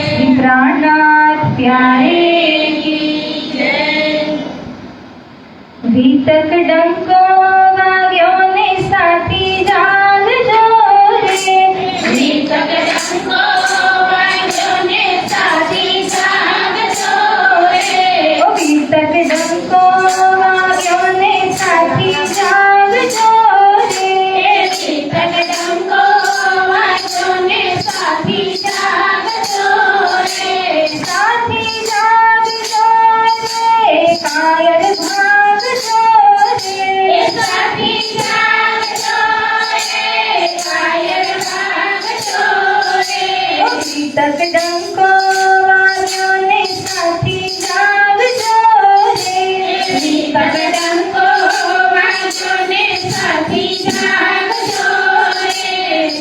श्री प्राणनाथ प्यारे की जय. वीतक डंको वाग्यो ने साथी जाग जो रे, वीतक डंको वाग्यो ने साथी जाग जो रे, ओ वीतक डंको साथी जाग जो रे, वीतक डंको वाग्यो ने साथी जाग जो रे, साथी जाग जो रे, कायर भाग जो रे, साथी जाग जो रे, कायर भाग जो रे, वीतक डंको वाग्यो ने साथी जाग जो रे, वीतक डंको साथी जाग जो रे,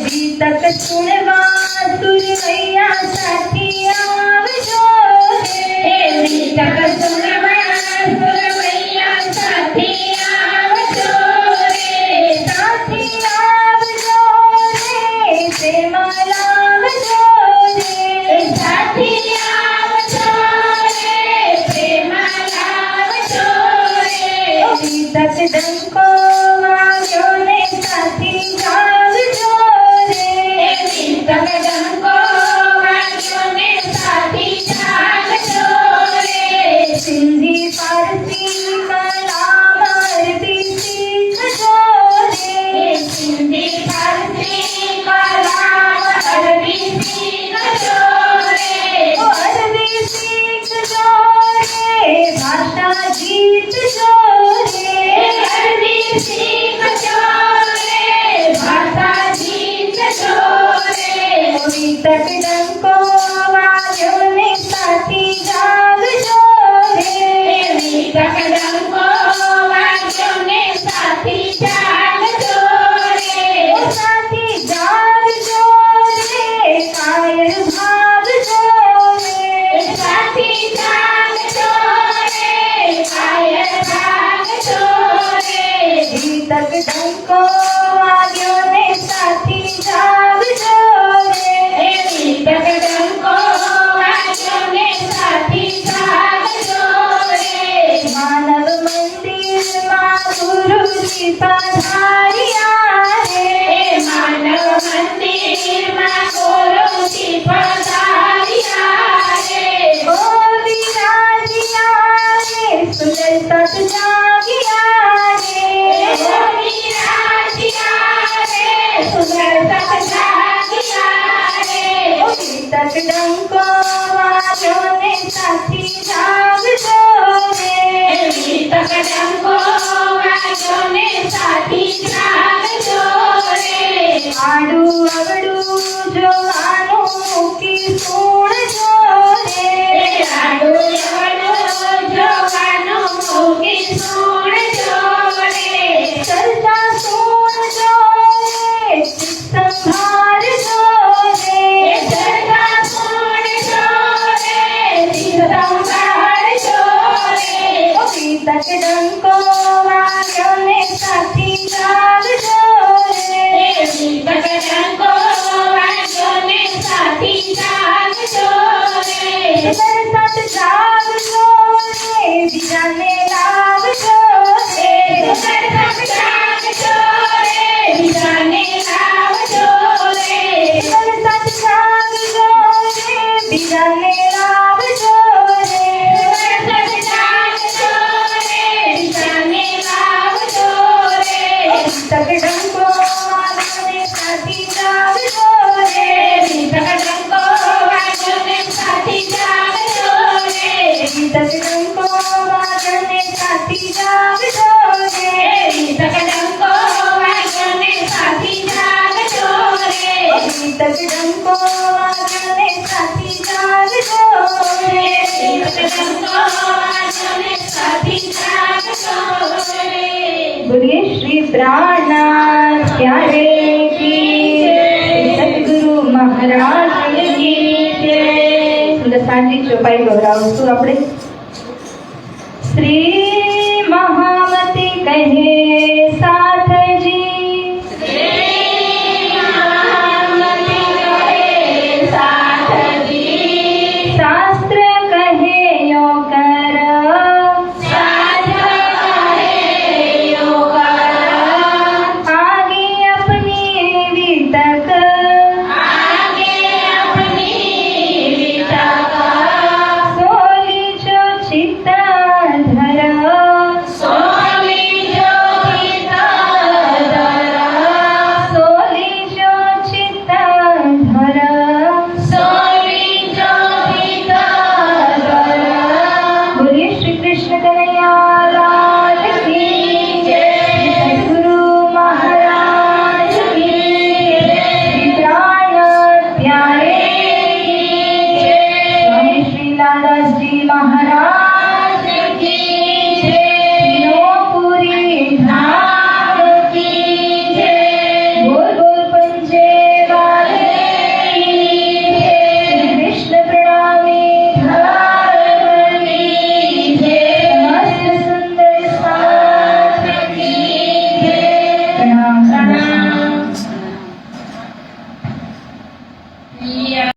वीतक सुनवा सुरवैया साथी आव जो रे, वीतक सुनवा सुरवैया साथी आव जो रे, साथी आव जो रे, प्रेम लाव जो रे, साथी आव जो रे, प्रेम लाव जो रे, वीतक डंको वाग्यो ने साथी जाग जो रे, वीतक डंको वाग्यो ने साथी जाग जो रे, सिंधी पारसी कलाम अरबी सीख जो रे, सिंधी पारसी कलाम अरबी सीख जो रे, ओ अरबी सीख जो रे, भाषा गीत जो रे, अरबी सीख जो रे, भाषा गीत जो रे, वीतक डंको वाग्यो ने साथी जाग जो रे, वीतक डंको वाग्यो ने साथी जाग जो रे, साथी जाग जो रे, कायर भाग जो रे, साथी जाग जो रे, कायर भाग जो रे, वीतक डंको वाग्यो ने साथी जाग जो रे, वीतक डंको वाग्यो ने साथी जाग जो रे, मानव मंदिर मां गुरु जी पधारिया रे, मानव मंदिर मां गुरु जी पधारिया रे, ओ विराजिया रे, सुंदर सत जागिया रे, ओ विराजिया रे, सुंदर सत जागिया रे, ओ वीतक डंको वाग्यो ने साथी जाग जो रे, वीतक डंको वाग्यो ने साथी जाग जो रे, आडू अवडू जो आनो की सुण जो रे, आडू अवडू जो आनो की सुण जो रे, चर्चा सुण जो रे, संभार जो रे, चर्चा सुण जो रे, संभार जो रे, ओ वीतक डंको वाग्यो ने साथी जाग जो रे, वीतक डंको प्राणनाथ प्यारे की सद्गुरु महाराज की जय। सुंदर सांजी चौपाई गौरावશું આપણે। श्री महामती कहे साथ जी, शास्त्र कहे यो कर, आगे अपनी वितक, सोली जो चित्त धर, सोली जो चित्त धर, बोलिए श्री कृष्ण कन्हैया लाल की जय। सद्गुरु महाराज की जय। प्राणनाथ प्यारे की जय। स्वामी श्री लालदास जी महाराज की जय। नौपुरी धाम की जय। बोल बोल पंचे वाले की जय। श्री कृष्ण प्रणामी धर्म की जय। समस्त सुंदर साथ की जय। प्रणाम प्रणाम।